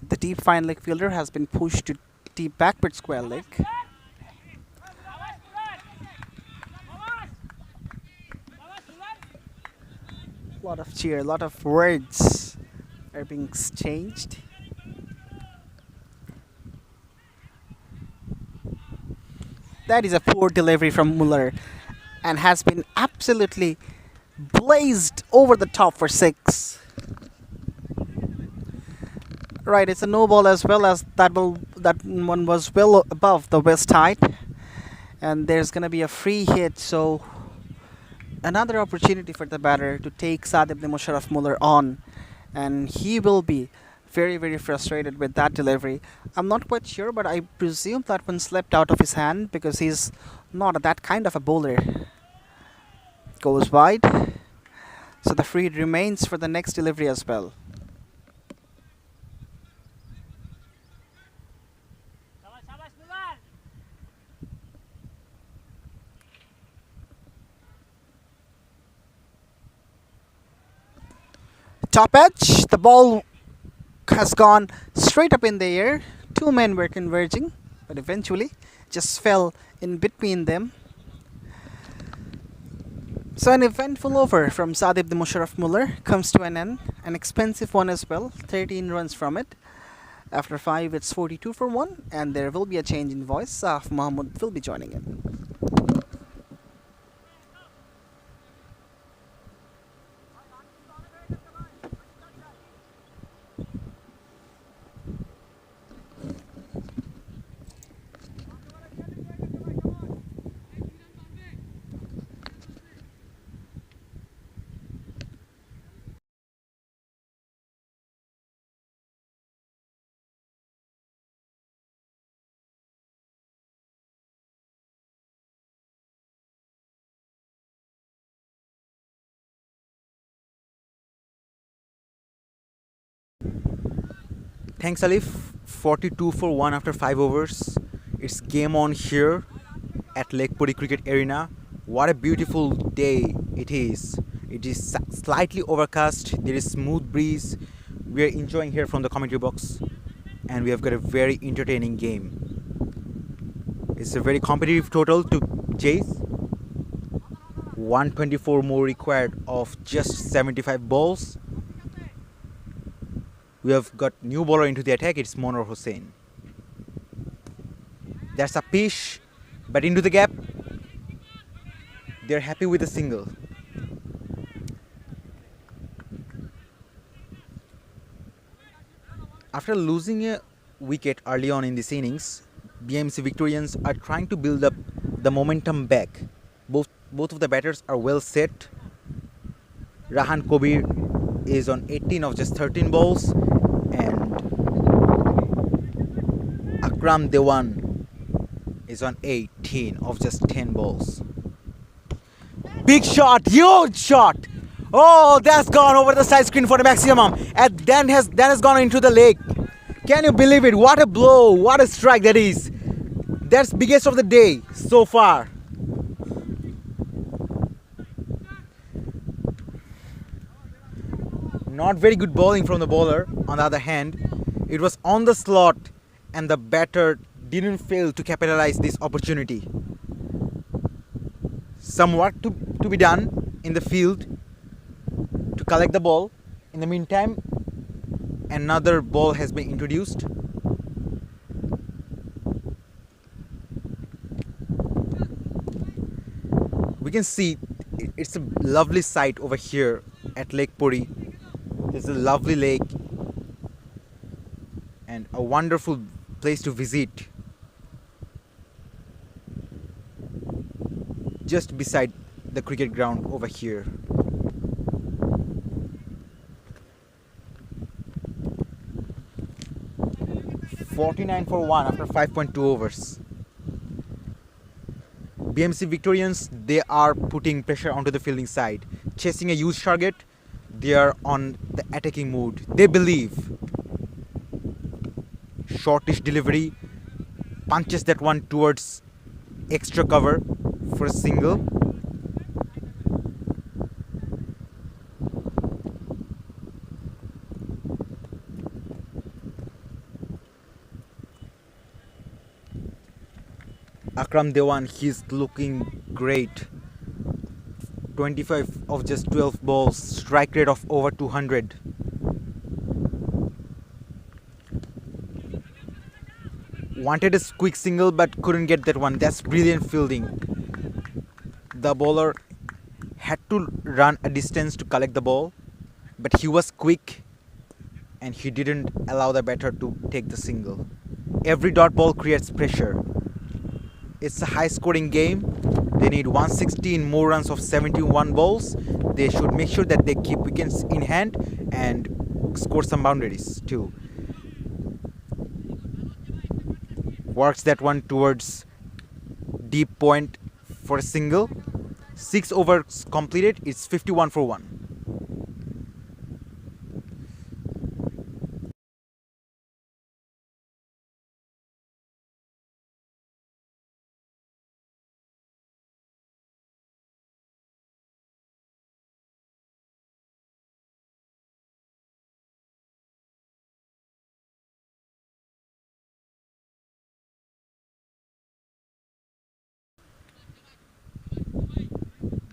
The deep fine leg fielder has been pushed to deep backward square leg. A lot of cheer, a lot of words are being exchanged. That is a poor delivery from Muller and has been absolutely blazed over the top for 6. Right, it's a no ball as well as that one was well above the west height, and there's gonna be a free hit. So another opportunity for the batter to take Sadib Musharraf Muller on, and he will be very frustrated with that delivery. I'm not quite sure, but I presume that one slipped out of his hand because he's not that kind of a bowler. Goes wide, so the free hit remains for the next delivery as well. Top edge, the ball has gone straight up in the air. 2 men were converging, but eventually just fell in between them. So an eventful over from Sadib Musharraf Muller comes to an end. An expensive one as well, 13 runs from it. After 5, it's 42 for 1, and there will be a change in voice. Saf Mahmood will be joining in. Thanks, Alif. 42 for 1 after 5 overs. It's game on here at Lake Puri Cricket Arena. What a beautiful day it is. It is slightly overcast. There is smooth breeze. We are enjoying here from the commentary box, and we have got a very entertaining game. It's a very competitive total to chase. 124 more required of just 75 balls. We have got new bowler into the attack. It's Monor Hossain. That's a pitch, but into the gap. They're happy with a single. After losing a wicket early on in this innings, BMC Victorians are trying to build up the momentum back. Both of the batters are well set. Rahan Kobir is on 18 of just 13 balls, and Akram Dewan is on 18 of just 10 balls. Big shot, huge shot. Oh, that's gone over the side screen for the maximum, and then has gone into the leg. Can you believe it? What a blow, what a strike that is. That's biggest of the day so far. Not very good bowling from the bowler. On the other hand, it was on the slot, and the batter didn't fail to capitalize this opportunity. Some work to be done in the field to collect the ball. In the meantime, another ball has been introduced. We can see it's a lovely sight over here at Lake Puri. There's a lovely lake and a wonderful place to visit just beside the cricket ground over here. .49 for 1 after 5.2 overs. BMC Victorians, they are putting pressure onto the fielding side, chasing a huge target. They are on the attacking mood. They believe. Shortish delivery, punches that one towards extra cover for a single. Akram Dewan, he's looking great. 25 of just 12 balls, strike rate of over 200. Wanted a quick single but couldn't get that one. That's brilliant fielding. The bowler had to run a distance to collect the ball, but he was quick and he didn't allow the batter to take the single. Every dot ball creates pressure. It's a high scoring game. They need 116 more runs of 71 balls. They should make sure that they keep wickets in hand and score some boundaries too. Works that one towards deep point for a single. 6 overs completed. It's 51 for 1.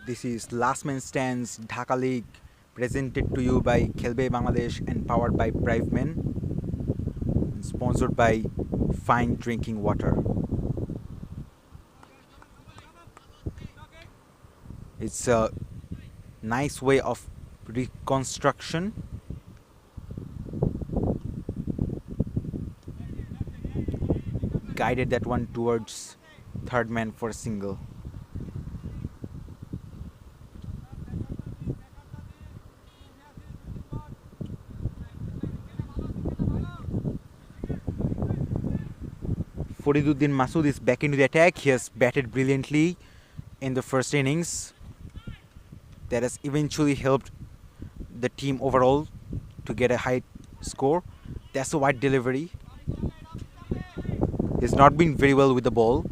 This is Last Man Stands Dhaka League, presented to you by Khelbei Bangladesh and powered by Prive and sponsored by Fine Drinking Water. It's a nice way of reconstruction. Guided that one towards third man for a single. Fariduddin Masood is back into the attack. He has batted brilliantly in the first innings. That has eventually helped the team overall to get a high score. That's a wide delivery. He's not been very well with the ball.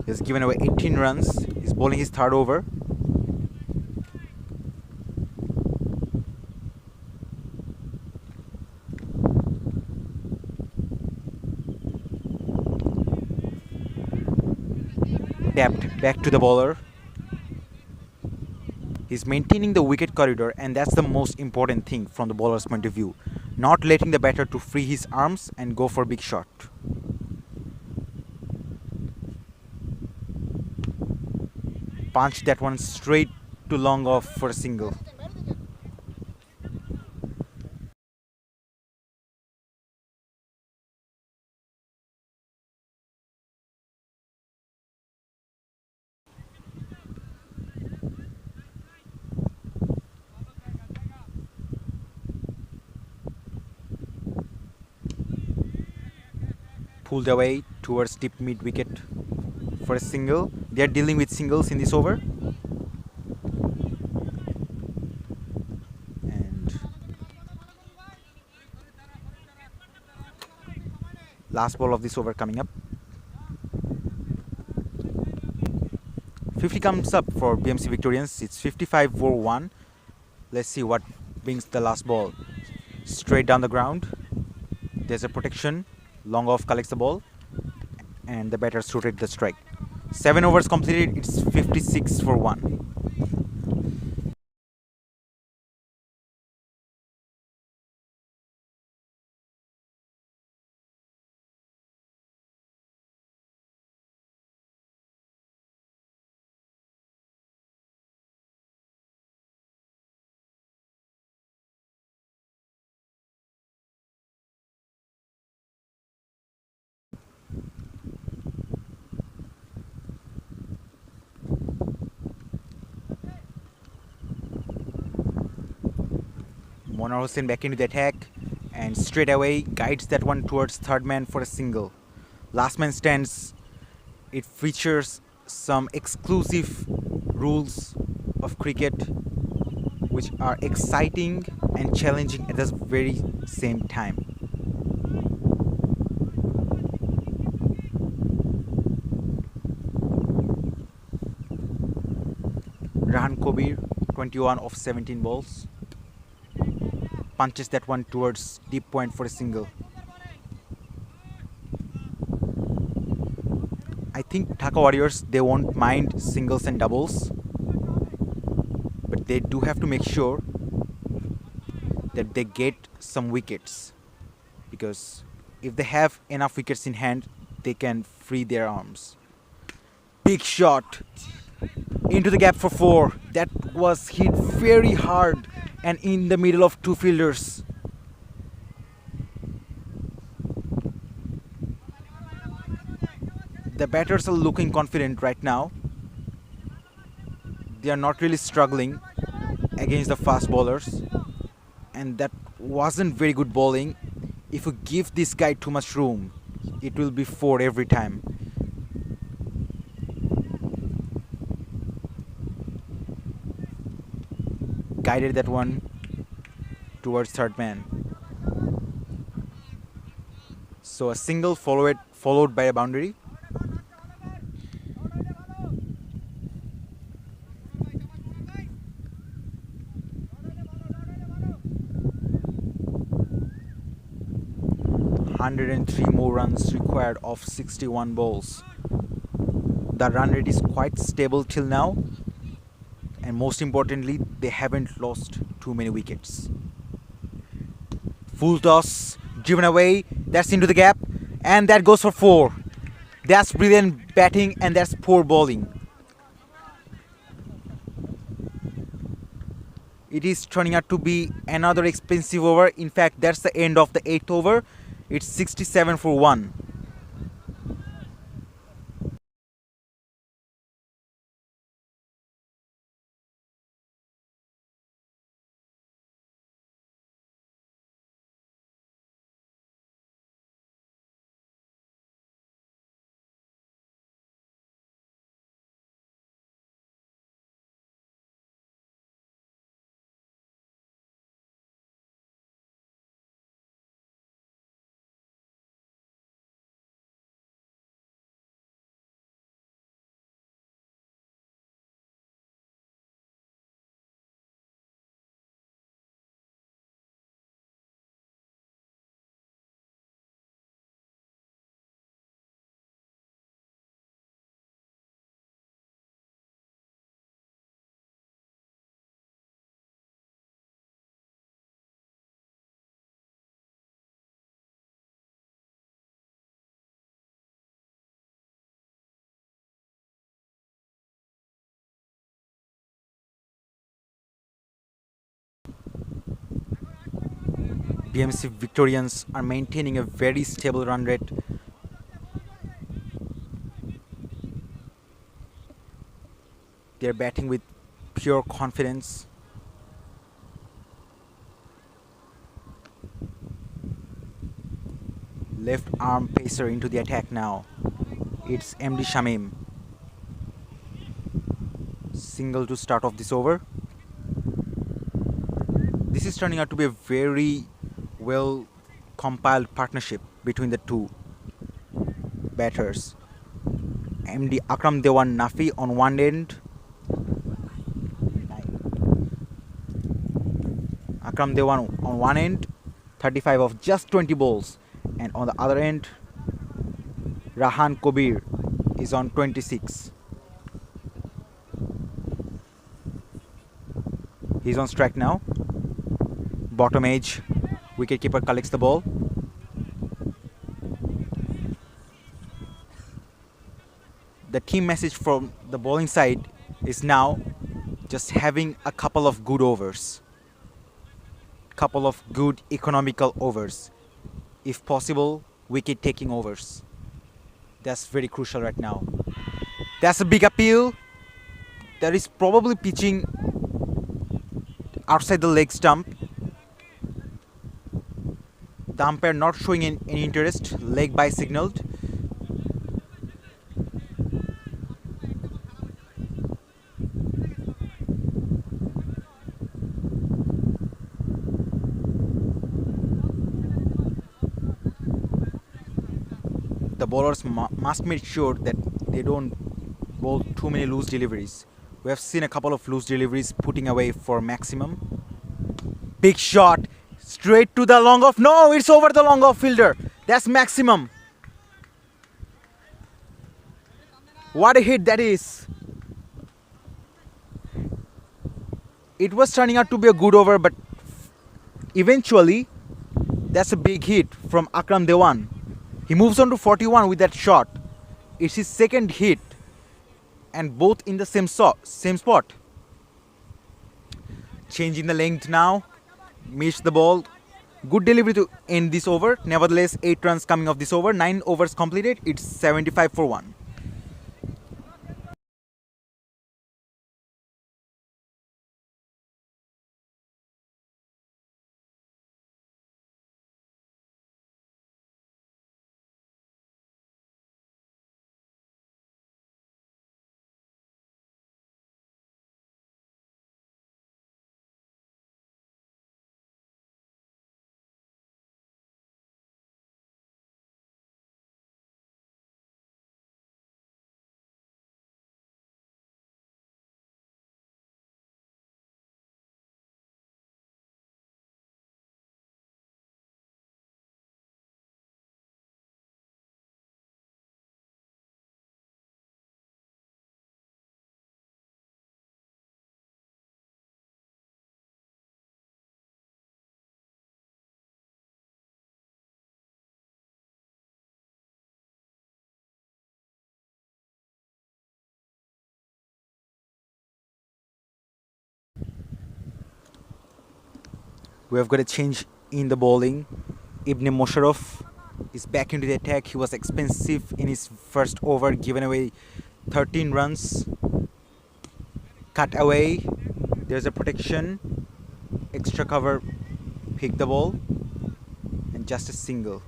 He's given away 18 runs. He's bowling his third over. Tapped back to the bowler. He's maintaining the wicket corridor, and that's the most important thing from the bowler's point of view. Not letting the batter to free his arms and go for a big shot. Punched that one straight to long off for a single. Pulled away towards deep mid wicket for a single. They are dealing with singles in this over. And last ball of this over coming up. 50 comes up for BMC Victorians. It's 55 for 1. Let's see what brings the last ball. Straight down the ground. There's a protection. Long off collects the ball, and the batter suited the strike. 7 overs completed. It's 56 for 1. Monar Hossain back into the attack and straight away guides that one towards third man for a single. Last Man Stands. It features some exclusive rules of cricket which are exciting and challenging at the very same time. Rahan Kobir, 21 of 17 balls, punches that one towards deep point for a single. I think Dhaka Warriors, they won't mind singles and doubles, but they do have to make sure that they get some wickets, because if they have enough wickets in hand, they can free their arms. Big shot into the gap for 4. That was hit very hard and in the middle of two fielders. The batters are looking confident right now. They are not really struggling against the fast bowlers, and that wasn't very good bowling. If you give this guy too much room, it will be 4 every time. Guided that one towards third man. So a single followed by a boundary. ...103 more runs required of 61 balls. The run rate is quite stable till now, and most importantly, they haven't lost too many wickets. Full toss, driven away, that's into the gap, and that goes for 4. That's brilliant batting and that's poor bowling. It is turning out to be another expensive over. In fact, that's the end of the 8th over. It's 67 for 1. BMC Victorians are maintaining a very stable run rate. They're batting with pure confidence. Left arm pacer into the attack now. It's MD Shamim. Single to start off this over. This is turning out to be a very well compiled partnership between the two batters. MD Akram Dewan Nafi on one end. Akram Dewan on one end, 35 of just 20 balls. And on the other end, Rahan Kobir is on 26. He's on strike now. Bottom edge, wicketkeeper collects the ball. The team message from the bowling side is now just having a couple of good overs. Couple of good economical overs. If possible, wicket taking overs. That's very crucial right now. That's a big appeal. That is probably pitching outside the leg stump. The umpire not showing any interest. Leg by signaled. The bowlers must make sure that they don't bowl too many loose deliveries. We have seen a couple of loose deliveries putting away for maximum. Big shot. Straight to the long off. No, it's over the long off fielder. That's maximum. What a hit that is. It was turning out to be a good over, but eventually, that's a big hit from Akram Dewan. He moves on to 41 with that shot. It's his second hit, and both in the same spot. Changing the length now. Missed the ball. Good delivery to end this over. Nevertheless, 8 runs coming off this over. 9 overs completed. It's 75 for 1. We have got a change in the bowling. Ibn Mosharraf is back into the attack. He was expensive in his first over, giving away 13 runs. Cut away. There's a protection. Extra cover. Pick the ball. And just a single.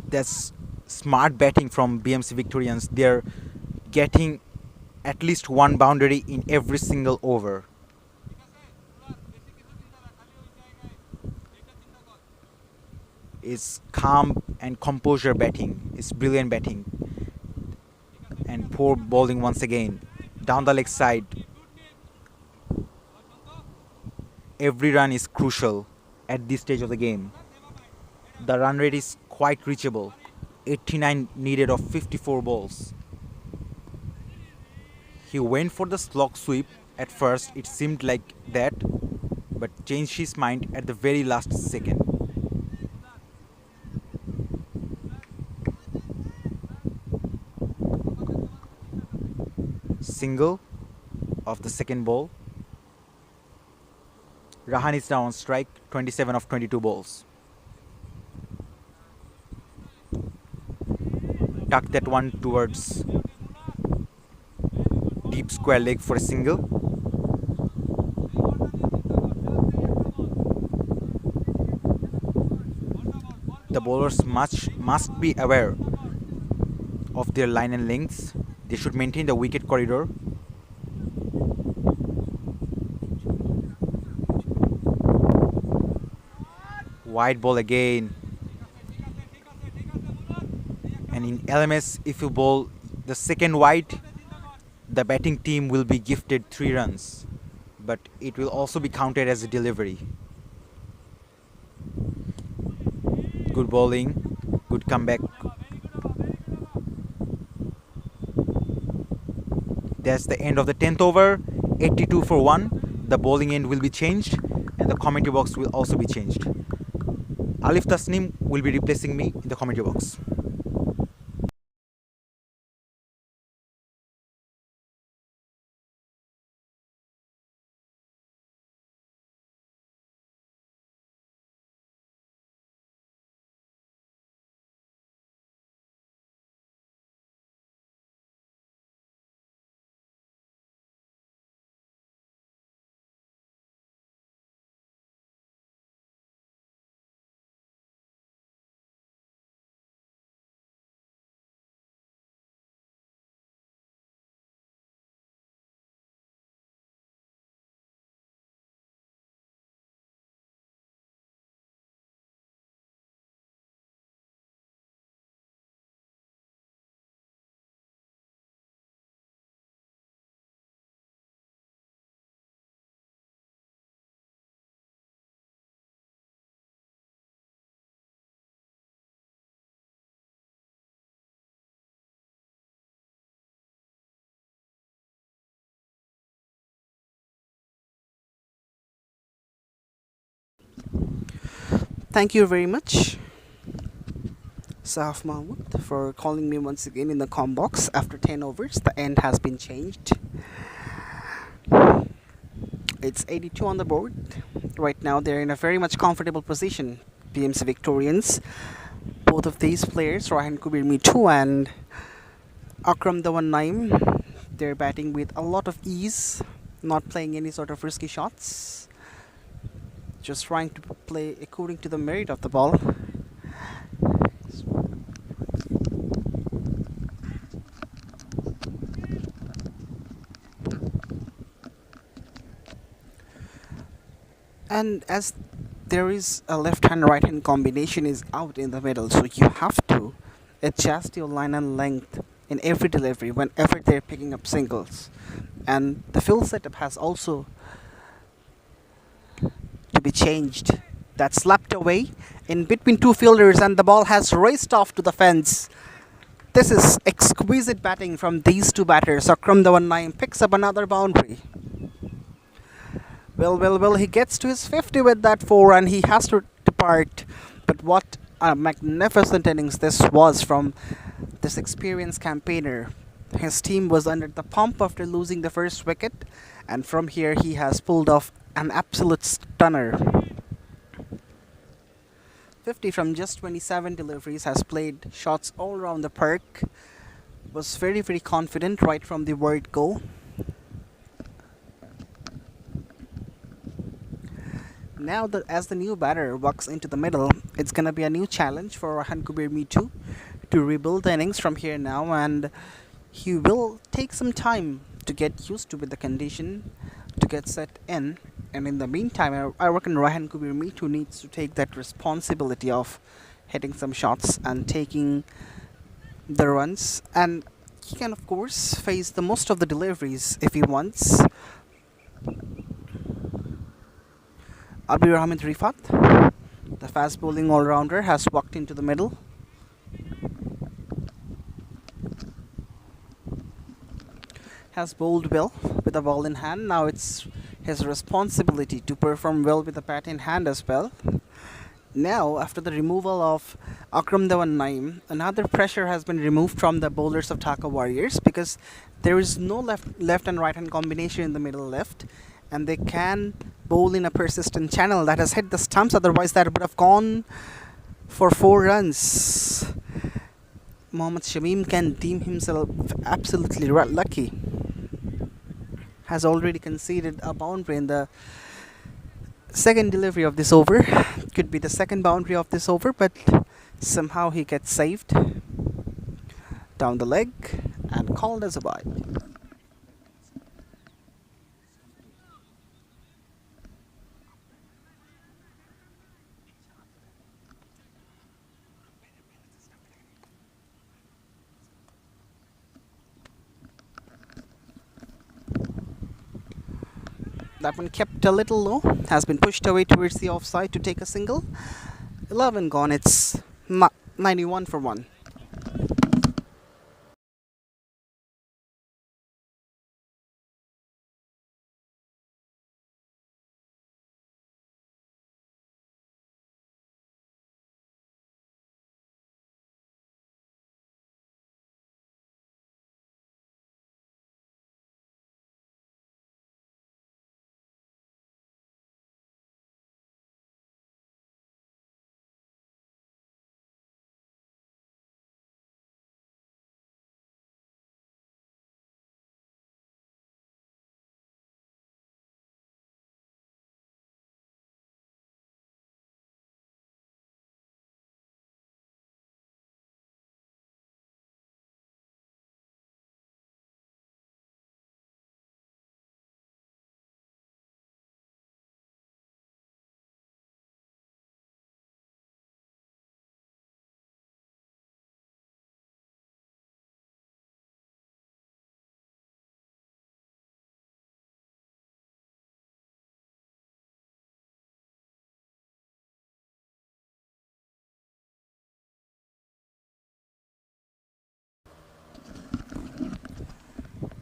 That's smart batting from BMC Victorians. They're getting at least one boundary in every single over. It's calm and composure batting. It's brilliant batting. And poor bowling once again. Down the leg side. Every run is crucial at this stage of the game. The run rate is quite reachable. 89 needed of 54 balls. He went for the slog sweep at first, it seemed like that, but changed his mind at the very last second. Single of the second ball. Rahan is now on strike, 27 of 22 balls. Tuck that one towards deep square leg for a single. The bowlers must be aware of their line and lengths. They should maintain the wicket corridor. Wide ball again. And in LMS, if you bowl the second wide, the batting team will be gifted 3 runs, but it will also be counted as a delivery. Good bowling, good comeback. That's the end of the 10th over. 82 for 1. The bowling end will be changed and the commentary box will also be changed. Alif Tasnim will be replacing me in the commentary box. Thank you very much, Saf Mahmood, for calling me once again in the com box after 10 overs. The end has been changed. It's 82 on the board. Right now, they're in a very much comfortable position. BMC Victorians. Both of these players, Rahan Kubir Mitu and Akram Dhawan Naim, they're batting with a lot of ease, not playing any sort of risky shots, just trying to play according to the merit of the ball. And as there is a left hand right hand combination is out in the middle, so you have to adjust your line and length in every delivery whenever they're picking up singles. And the field setup has also to be changed. That's slapped away in between two fielders, and the ball has raced off to the fence. This is exquisite batting from these two batters. Akram Dhawan Naim picks up another boundary. Well, he gets to his 50 with that 4 and he has to depart. But what a magnificent innings this was from this experienced campaigner. His team was under the pump after losing the first wicket, and from here he has pulled off an absolute stunner. 50 from just 27 deliveries, has played shots all around the park, was very confident right from the word go. Now that as the new batter walks into the middle, it's gonna be a new challenge for Rahan Kubir Mitu to rebuild the innings from here now, and he will take some time to get used to with the condition, to get set in. And in the meantime, I reckon Rahan Kubir Mitu needs to take that responsibility of hitting some shots and taking the runs, and he can of course face the most of the deliveries if he wants. Abir Ahmed Rifat, the fast bowling all-rounder, has walked into the middle. Has bowled well with the ball in hand. Now it's his responsibility to perform well with the bat in hand as well. Now, after the removal of Akram Dhawan Naim, another pressure has been removed from the bowlers of Dhaka Warriors, because there is no left and right hand combination in the middle left, and they can bowl in a persistent channel that has hit the stumps. Otherwise, that would have gone for 4 runs. Mohammad Shamim can deem himself absolutely lucky. Has already conceded a boundary in the second delivery of this over. Could be the second boundary of this over, but somehow he gets saved down the leg and called as a wide. That one kept a little low, has been pushed away towards the offside to take a single. 11 gone, it's 91 for 1.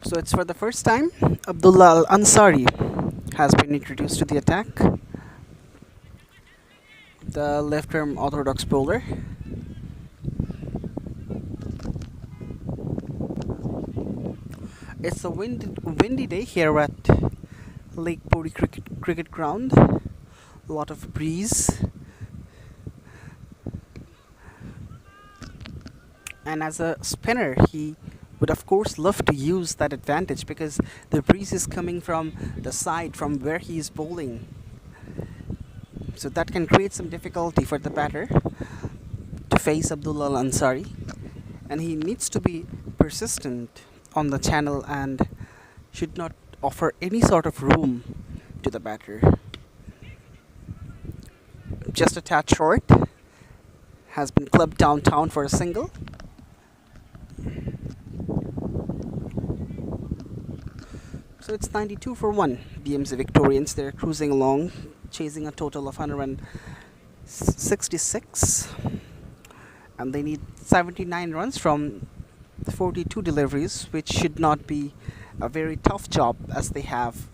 So it's for the first time Abdullah Al Ansari has been introduced to the attack. the left arm orthodox bowler. It's a windy day here at Lake Puri Cricket Ground. A lot of breeze. And as a spinner, he would of course love to use that advantage because the breeze is coming from the side from where he is bowling. So that can create some difficulty for the batter to face Abdullah Al Ansari. And he needs to be persistent on the channel and should not offer any sort of room to the batter. Just a tad short. Has been clubbed downtown for a single. So it's 92 for 1. BMC Victorians, they're cruising along, chasing a total of 166. And they need 79 runs from 42 deliveries, which should not be a very tough job as they have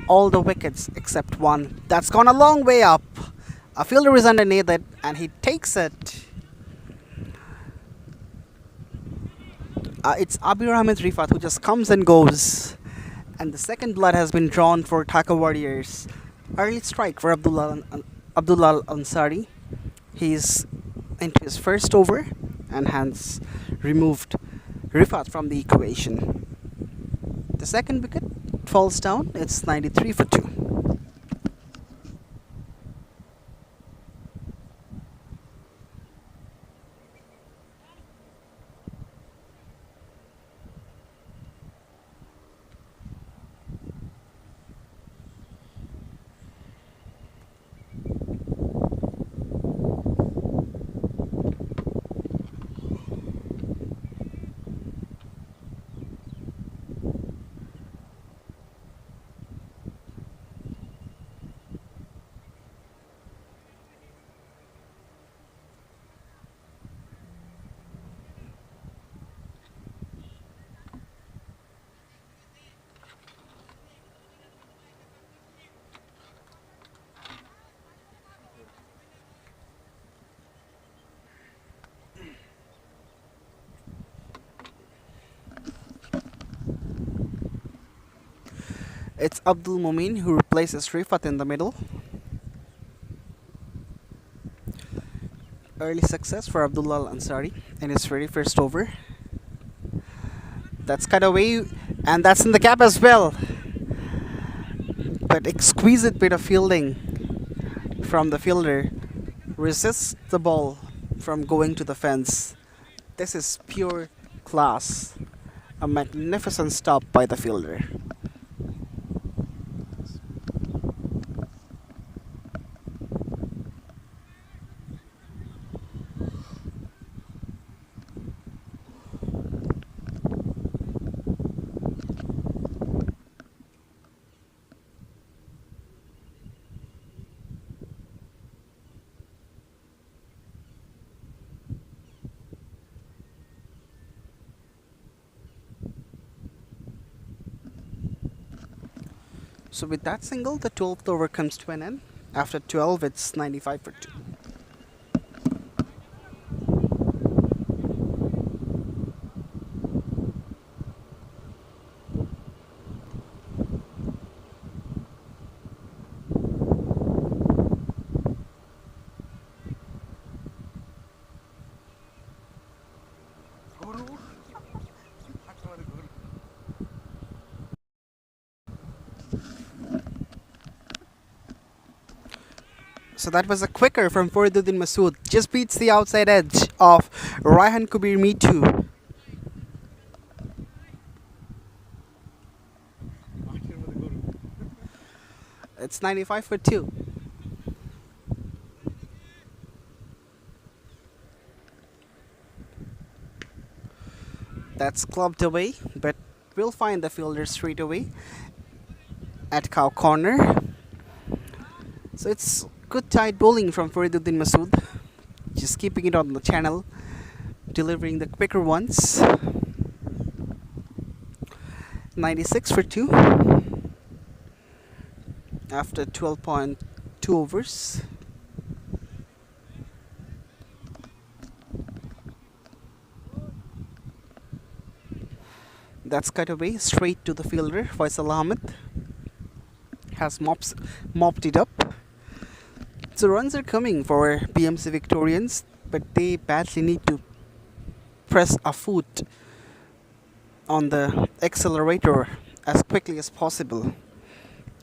all the wickets except one. That's gone a long way up. A fielder is underneath it and he takes it. It's Abir Ahmed Rifat who just comes and goes. And the second blood has been drawn for Dhaka Warriors. Early strike for Abdullah Al Ansari. He's into his first over and has removed Rifat from the equation. The second wicket falls down. It's 93 for 2. It's Abdul Mumin who replaces Rifat in the middle. Early success for Abdullah Al Ansari in his very first over. That's cut away and that's in the gap as well. But exquisite bit of fielding from the fielder resists the ball from going to the fence. This is pure class. A magnificent stop by the fielder. So with that single, the 12th over comes to an end. After 12, it's 95 for 2. So that was a quicker from Fariduddin Masood. Just beats the outside edge of Raihan Kubir Mitu. It's 95 for 2. That's clubbed away, but we'll find the fielder straight away at cow corner. So it's good tight bowling from Fariduddin Masood, just keeping it on the channel, delivering the quicker ones. 96 for 2 after 12.2 overs. That's cut away straight to the fielder. Faisal Ahmed has mopped it up. So runs are coming for BMC Victorians, but they badly need to press a foot on the accelerator as quickly as possible.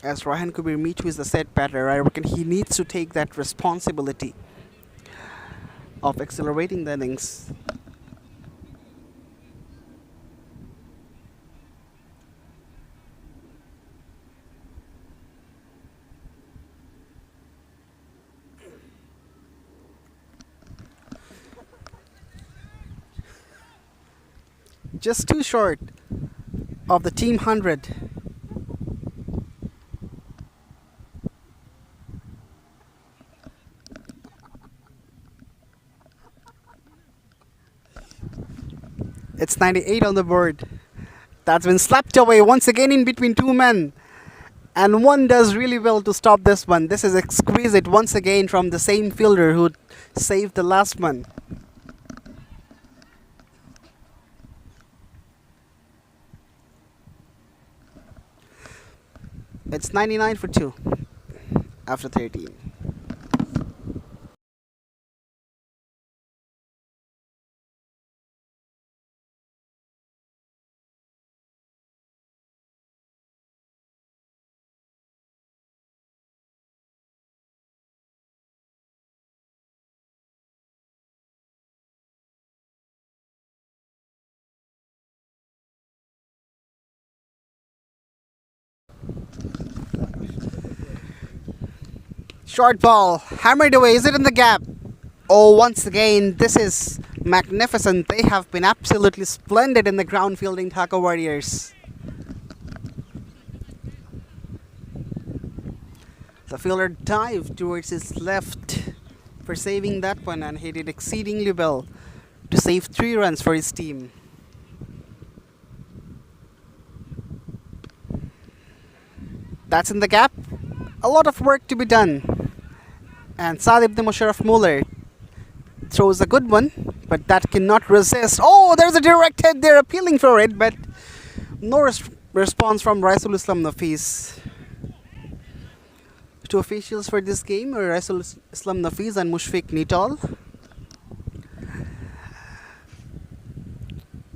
As Raihan Kubir Mitu is the set batter, I reckon he needs to take that responsibility of accelerating the innings. Just too short of the team 100. It's 98 on the board. That's been slapped away once again in between two men. And one does really well to stop this one. This is exquisite once again from the same fielder who saved the last one. It's 99 for 2 after 13. Short ball, hammered away. Is it in the gap? Oh, once again, this is magnificent. They have been absolutely splendid in the ground fielding, Dhaka Warriors. The fielder dived towards his left for saving that one, and he did exceedingly well to save 3 runs for his team. That's in the gap. A lot of work to be done. And Saad ibn Musharraf Muller throws a good one, but that cannot resist. Oh, there's a direct hit. They're appealing for it, but no response from Raisul Islam Nafis. Two officials for this game are Raisul Islam Nafis and Mushfiq Nital.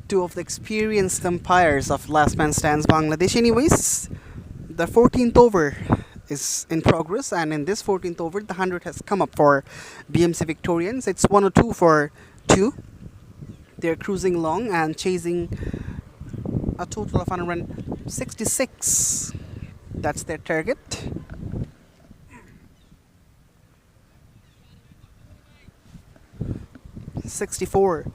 Two of the experienced umpires of Last Man Stands Bangladesh. Anyways, the 14th over is in progress, and in this 14th over the 100 has come up for BMC Victorians. It's 102 for 2. They're cruising along and chasing a total of 166. That's their target. $64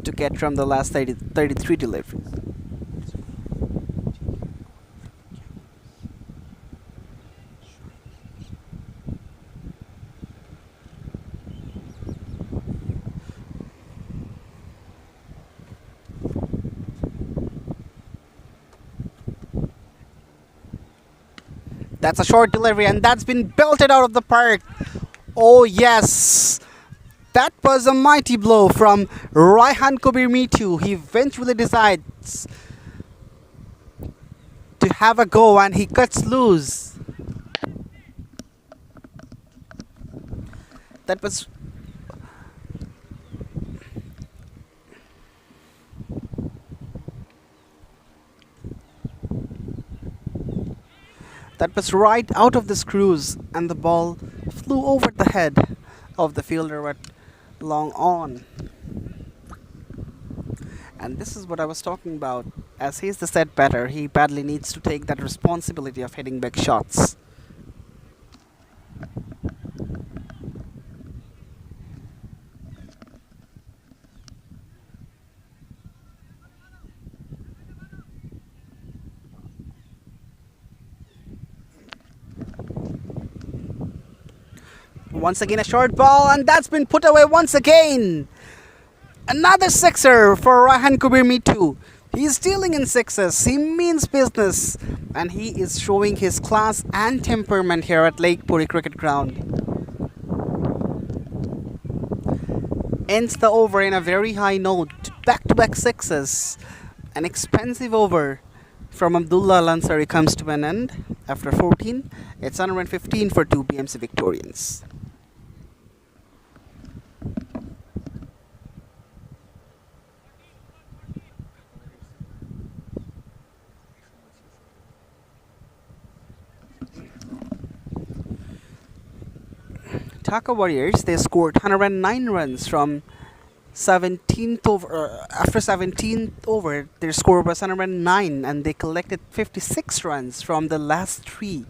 to get from the last 33 deliveries. That's a short delivery, and that's been belted out of the park. Oh yes, that was a mighty blow from Raihan Kubir Mitu. He eventually decides to have a go, and he cuts loose. That was right out of the screws, and the ball flew over the head of the fielder but long on. And this is what I was talking about. As he's the set batter, he badly needs to take that responsibility of hitting big shots. Once again a short ball, and that's been put away once again. Another sixer for Raihan Kubir Mitu. He's dealing in sixes. He means business, and he is showing his class and temperament here at Lake Puri Cricket Ground. Ends the over in a very high note. Back-to-back sixes. An expensive over from Abdullah Lansari comes to an end after 14. It's 115 for 2 BMC Victorians. Dhaka Warriors, they scored 109 runs from 17th over. After 17th over, their score was 109, and they collected 56 runs from the last three.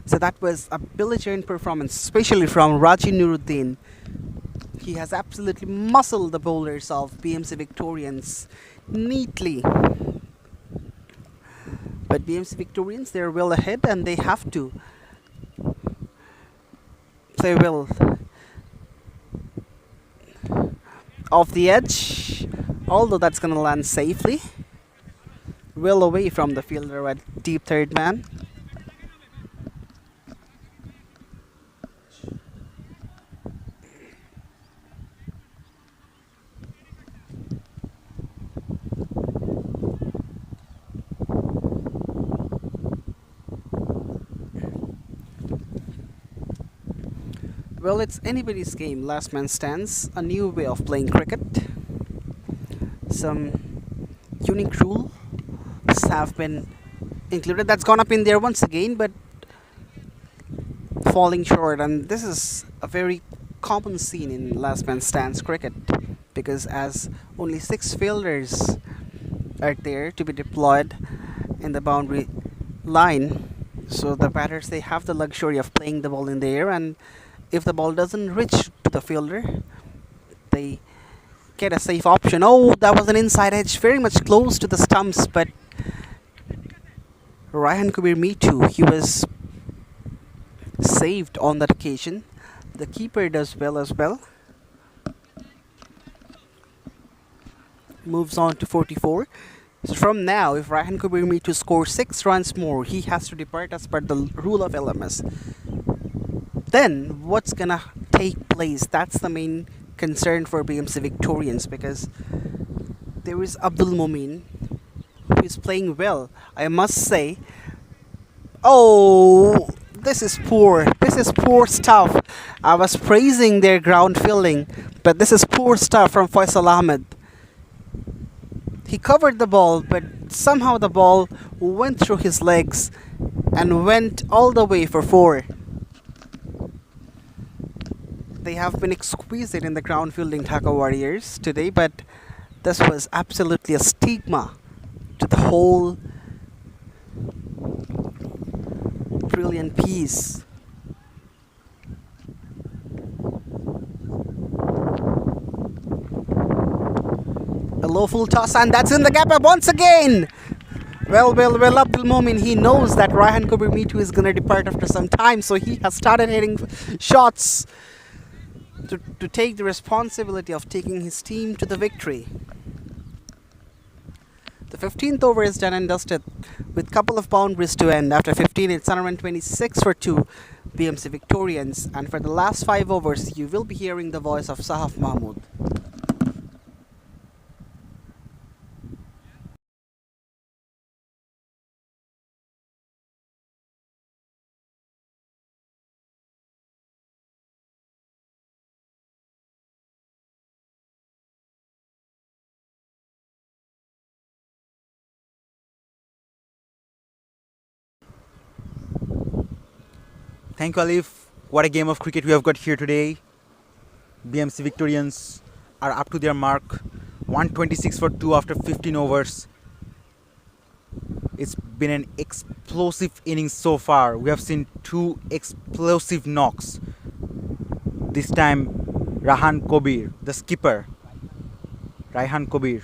So that was a belligerent performance, especially from Raji Nuruddin. He has absolutely muscled the bowlers of BMC Victorians neatly. But BMC Victorians, they're well ahead, and they have to play well off the edge, although that's gonna land safely, well away from the fielder at deep third man. Well, it's anybody's game. Last man stands. A new way of playing cricket. Some unique rules have been included. That's gone up in there once again, but falling short. And this is a very common scene in last man stands cricket, because as only 6 fielders are there to be deployed in the boundary line, so the batters, they have the luxury of playing the ball in the air, and if the ball doesn't reach to the fielder, they get a safe option. Oh, that was an inside edge, very much close to the stumps, but Raihan Kabir Me Too, he was saved on that occasion. The keeper does well as well. Moves on to 44. So from now, if Raihan Kabir Me Too scores 6 runs more, he has to depart as per the rule of LMS. Then what's gonna take place? That's the main concern for BMC Victorians, because there is Abdul Momin, who is playing well, I must say. Oh, this is poor. This is poor stuff. I was praising their ground fielding, but this is poor stuff from Faisal Ahmed. He covered the ball, but somehow the ball went through his legs and went all the way for 4. They have been exquisite in the ground fielding, Dhaka Warriors, today, but this was absolutely a stigma to the whole brilliant piece. A low full toss, and that's in the gap up once again. Well, Abdul Momin, he knows that Raihan Kabir Me Too is going to depart after some time, so he has started hitting shots to take the responsibility of taking his team to the victory. The 15th over is done and dusted with couple of boundaries to end. After 15, it's 126 for 2 BMC Victorians, and for the last 5 overs, you will be hearing the voice of Sahaf Mahmood. Thank you, Alif. What a game of cricket we have got here today. BMC Victorians are up to their mark. 126 for 2 after 15 overs. It's been an explosive innings so far. We have seen 2 explosive knocks. This time, Raihan Kabir, the skipper, Raihan Kabir,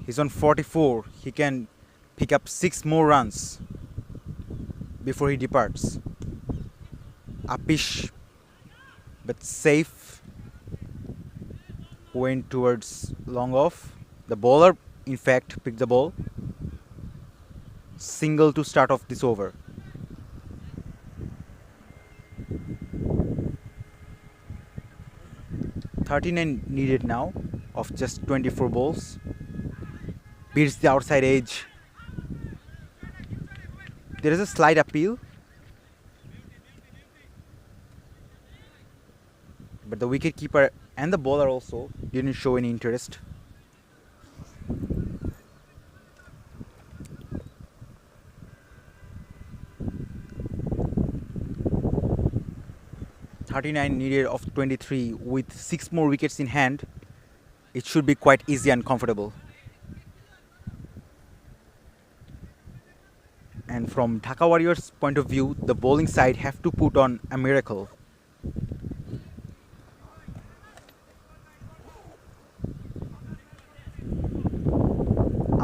he's on 44. He can pick up 6 more runs before he departs. Uppish but safe, went towards long off. The bowler, in fact, picked the ball. Single to start off this over. .39 needed now of just 24 balls. beats the outside edge. There is a slight appeal, but the wicketkeeper and the bowler also didn't show any interest. "39 needed of 23 with 6 more wickets in hand. It should be quite easy and comfortable." And from Dhaka Warriors' point of view, the bowling side have to put on a miracle.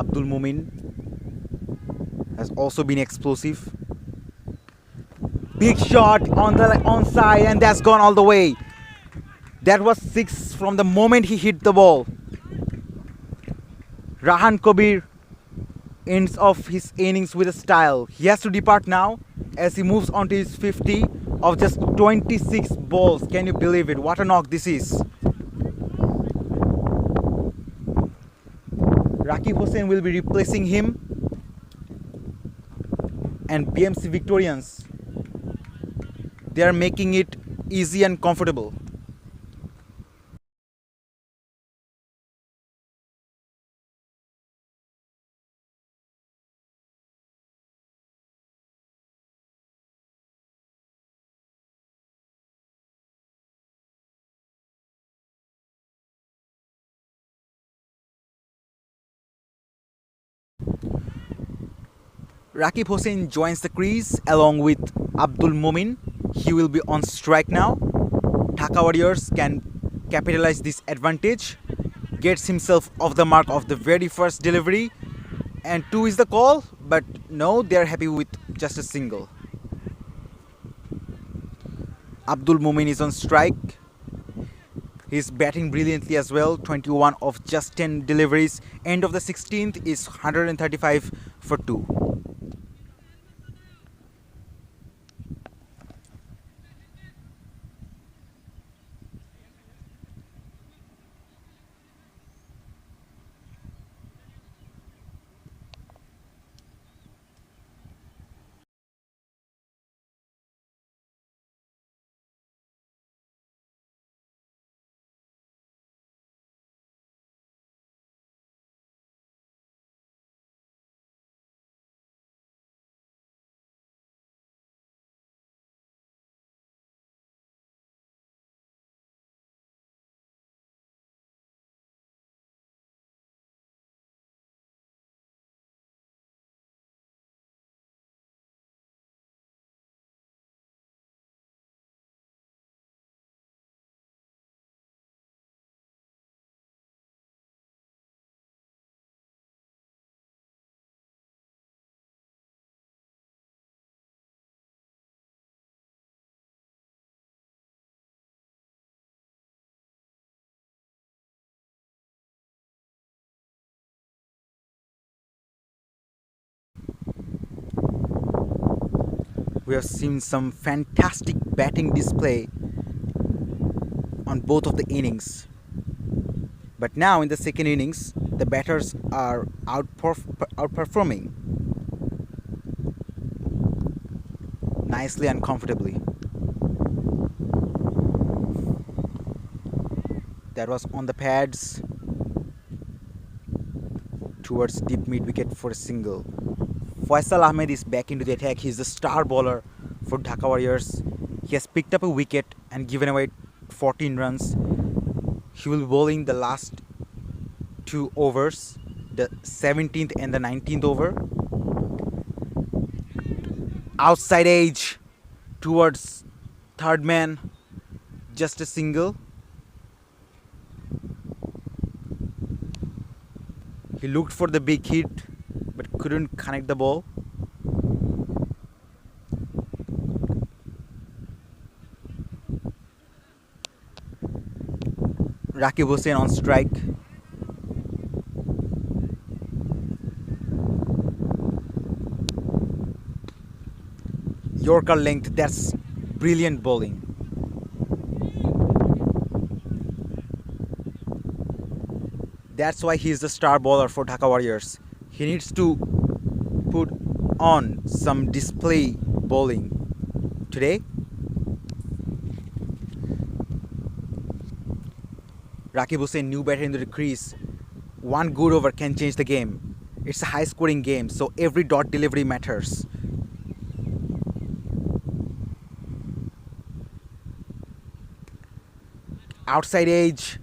Abdul Mumin has also been explosive. Big shot on the onside, and that's gone all the way. That was 6 from the moment he hit the ball. Rahan Kabir ends off his innings with a style. He has to depart now as he moves on to his 50 of just 26 balls. Can you believe it? What a knock this is. Rakib Hossain will be replacing him, and BMC Victorians, they are making it easy and comfortable. Rakib Hossain joins the crease along with Abdul Mumin. He will be on strike now. Dhaka Warriors can capitalize this advantage. Gets himself off the mark of the very first delivery. And 2 is the call, but no, they are happy with just a single. Abdul Mumin is on strike. He's batting brilliantly as well. 21 of just 10 deliveries. End of the 16th is 135 for 2. We have seen some fantastic batting display on both of the innings. But now in the second innings, the batters are outperforming nicely and comfortably. That was on the pads towards deep mid wicket for a single. Faisal Ahmed is back into the attack. He's the star bowler for Dhaka Warriors. He has picked up a wicket and given away 14 runs. He will be bowling the last 2 overs, the 17th and the 19th over. Outside edge towards third man, just a single. He looked for the big hit but couldn't connect the ball. Rakib Hossain on strike. Yorker length, that's brilliant bowling. That's why he's the star bowler for Dhaka Warriors. He needs to put on some display bowling today. Rakib Hussain, new batter in the crease. One good over can change the game. It's a high scoring game, so every dot delivery matters. Outside edge.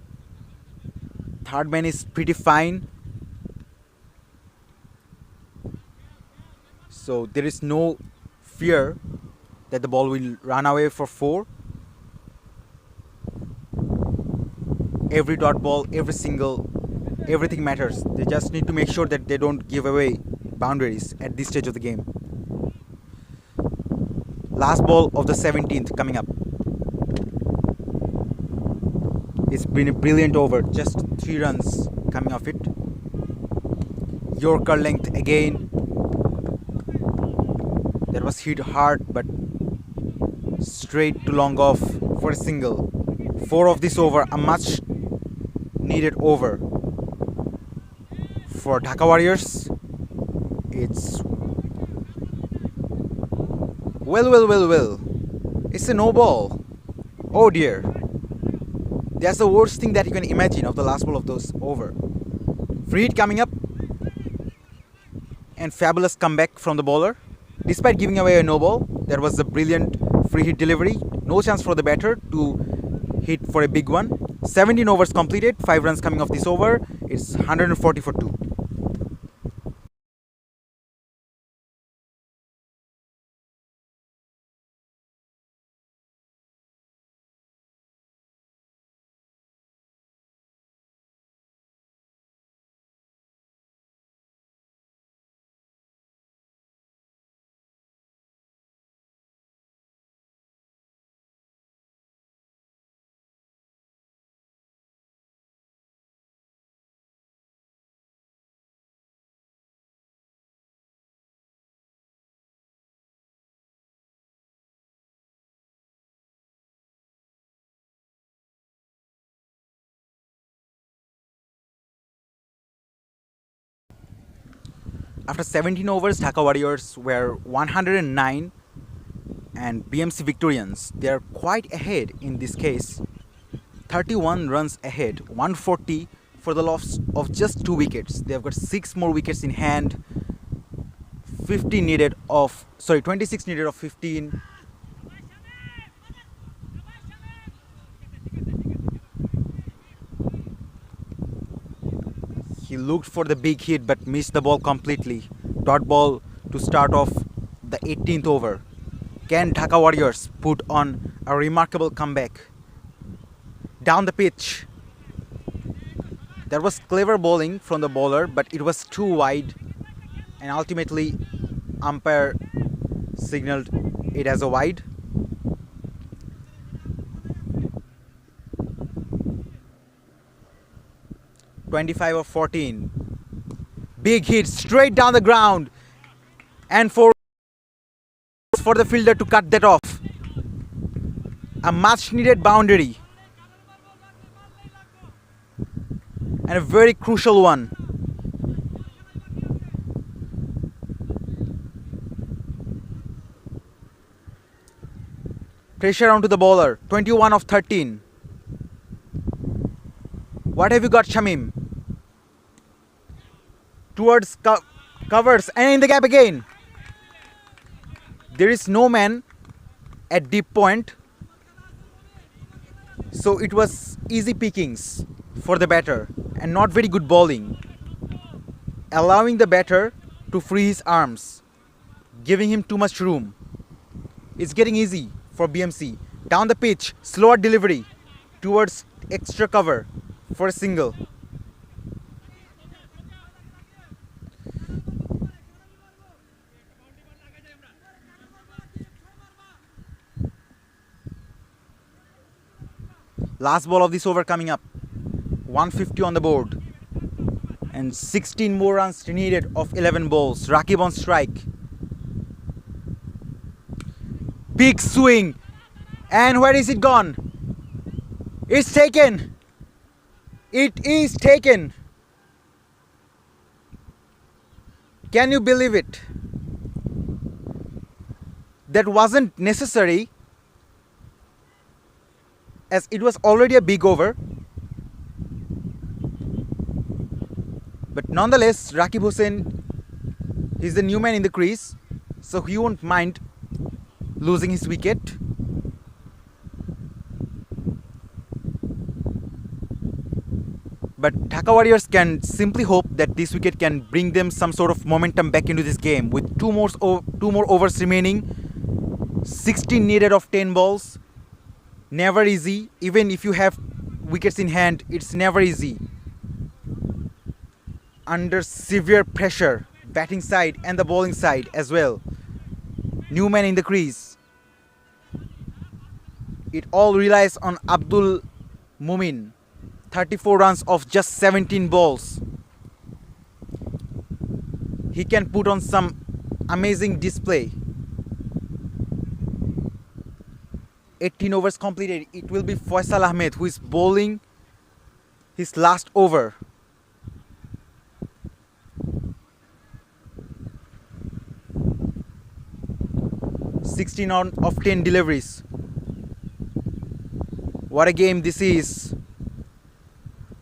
Third man is pretty fine. So there is no fear that the ball will run away for 4. Every dot ball, everything matters. They just need to make sure that they don't give away boundaries at this stage of the game. Last ball of the 17th coming up. It's been a brilliant over, just 3 runs coming off it. Yorker length again. That was hit hard, but straight to long off for a single. 4 of this over, a much needed over for Dhaka Warriors. It's well. It's a no ball. Oh dear. That's the worst thing that you can imagine of the last ball of those over. Free hit coming up. And fabulous comeback from the bowler. Despite giving away a no ball, there was a brilliant free hit delivery. No chance for the batter to hit for a big one. 17 overs completed, 5 runs coming off this over. It's 140 for 2. After 17 overs, Dhaka Warriors were 109 and BMC Victorians, they are quite ahead in this case. 31 runs ahead, 140 for the loss of just 2 wickets. They have got 6 more wickets in hand. 26 needed of 15. He looked for the big hit but missed the ball completely. Dot ball to start off the 18th over. Can Dhaka Warriors put on a remarkable comeback? Down the pitch. There was clever bowling from the bowler, but it was too wide, and ultimately umpire signaled it as a wide. (25 of 14). Big hit straight down the ground, and for the fielder to cut that off. A much needed boundary, and a very crucial one. Pressure onto the bowler. 21 of 13. What have you got, Shamim? Towards covers, and in the gap again. There is no man at deep point, so it was easy pickings for the batter and not very good bowling, allowing the batter to free his arms, giving him too much room. It's getting easy for BMC. Down the pitch, slower delivery towards extra cover for a single. Last ball of this over coming up. 150 on the board. And 16 more runs needed of 11 balls. Rakib on strike. Big swing. And where is it gone? It's taken. It is taken. Can you believe it? That wasn't necessary, as it was already a big over. But nonetheless, Rakib Hussain, he's the new man in the crease, so he won't mind losing his wicket. But Dhaka Warriors can simply hope that this wicket can bring them some sort of momentum back into this game. With two more overs remaining, 16 needed of 10 balls. Never easy. Even if you have wickets in hand, it's never easy. Under severe pressure, batting side and the bowling side as well. New man in the crease. It all relies on Abdul Mumin. 34 runs of just 17 balls. He can put on some amazing display. 18 overs completed. It will be Faisal Ahmed who is bowling his last over. (16 of 10 deliveries). What a game this is.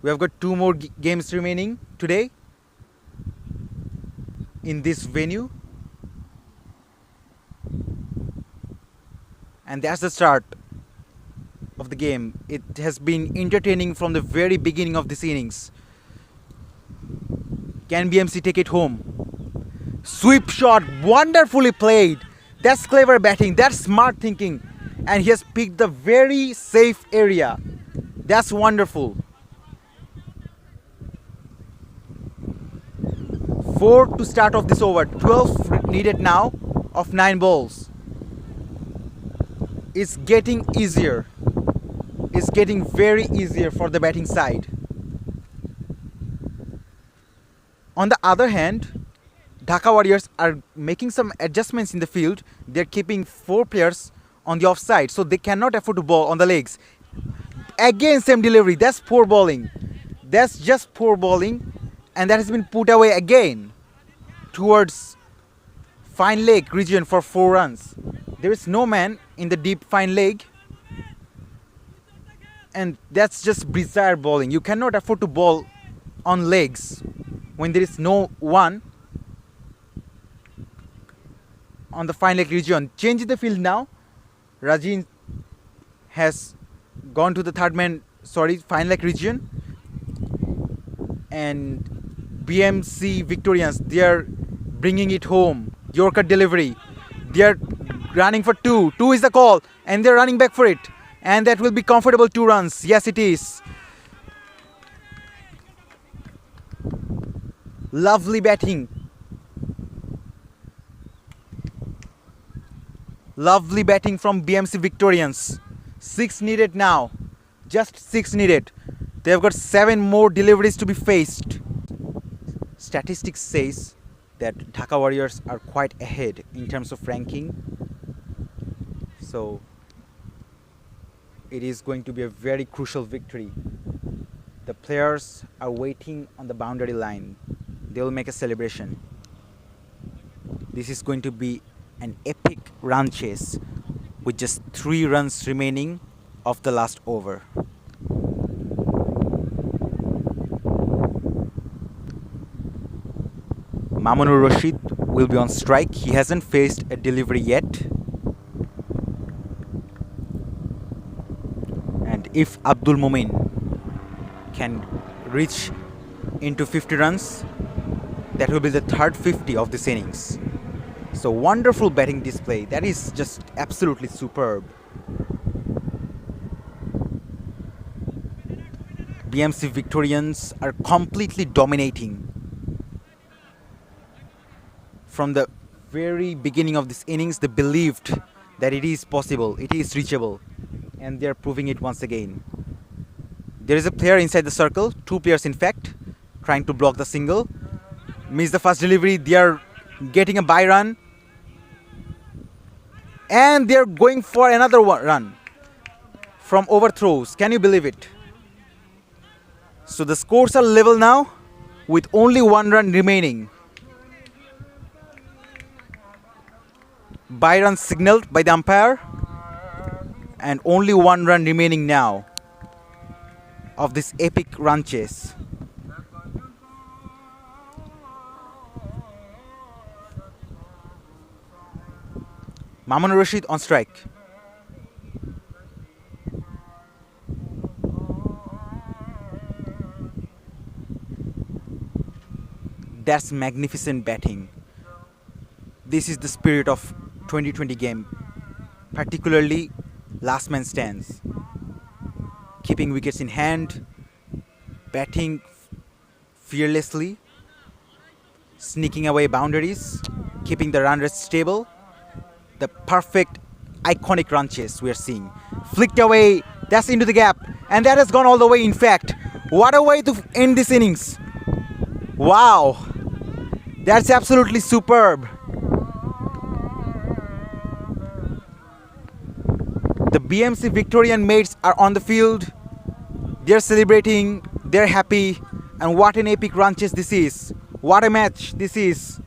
We have got two more games remaining today in this venue. And that's the start of the game. It has been entertaining from the very beginning of this innings. Can BMC take it home? Sweep shot, wonderfully played. That's clever batting, that's smart thinking. And he has picked the very safe area. That's wonderful. 4 to start off this over. 12 needed now of 9 balls. It's getting easier. It's getting very easier for the batting side. On the other hand, Dhaka Warriors are making some adjustments in the field. They're keeping 4 players on the offside, so they cannot afford to bowl on the legs. Again, same delivery. That's poor bowling. That's just poor bowling. And that has been put away again towards fine leg region for 4 runs. There is no man in the deep fine leg. And that's just bizarre bowling. You cannot afford to bowl on legs when there is no one on the fine leg region. Change the field now. Rajin has gone to the fine leg region. And BMC Victorians, they are bringing it home. Yorker delivery. They are running for 2. 2 is the call. And they are running back for it. And that will be comfortable 2 runs. Yes, it is. Lovely batting. Lovely batting from BMC Victorians. 6 needed now. Just 6 needed. They have got 7 more deliveries to be faced. Statistics says that Dhaka Warriors are quite ahead in terms of ranking. So it is going to be a very crucial victory. The players are waiting on the boundary line. They will make a celebration. This is going to be an epic run chase with just 3 runs remaining of the last over. Mamunur Rashid will be on strike. He hasn't faced a delivery yet. And if Abdul Mumin can reach into 50 runs, that will be the third 50 of this innings. So wonderful batting display. That is just absolutely superb. BMC Victorians are completely dominating. From the very beginning of this innings, they believed that it is possible, it is reachable, and they are proving it once again. There is a player inside the circle, 2 players in fact, trying to block the single. Miss the first delivery, they are getting a bye run. And they are going for another run from overthrows. Can you believe it? So the scores are level now with only 1 run remaining. Bye run signaled by the umpire, and only 1 run remaining now of this epic run chase. Mamun Rashid on strike. That's magnificent batting. This is the spirit of 2020 game, particularly last man stands. Keeping wickets in hand, batting fearlessly, sneaking away boundaries, keeping the run rate stable. The perfect iconic run chase we are seeing. Flicked away, that's into the gap, and that has gone all the way. In fact, what a way to end this innings. Wow, that's absolutely superb. The BMC Victorian mates are on the field. They're celebrating, they're happy, and what an epic run chase this is. What a match this is.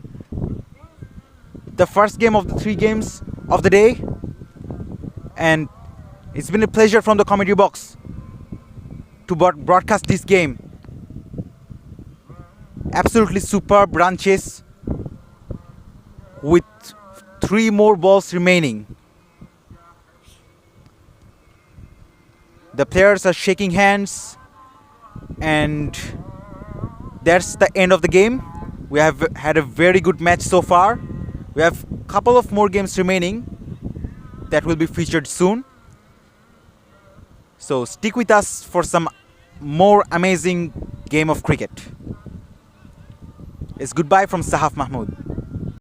The first game of the 3 games of the day, and it's been a pleasure from the commentary box to broadcast this game. Absolutely superb run chase with 3 more balls remaining. The players are shaking hands, and that's the end of the game. We have had a very good match so far. We have a couple of more games remaining that will be featured soon. So stick with us for some more amazing game of cricket. It's goodbye from Sahaf Mahmood.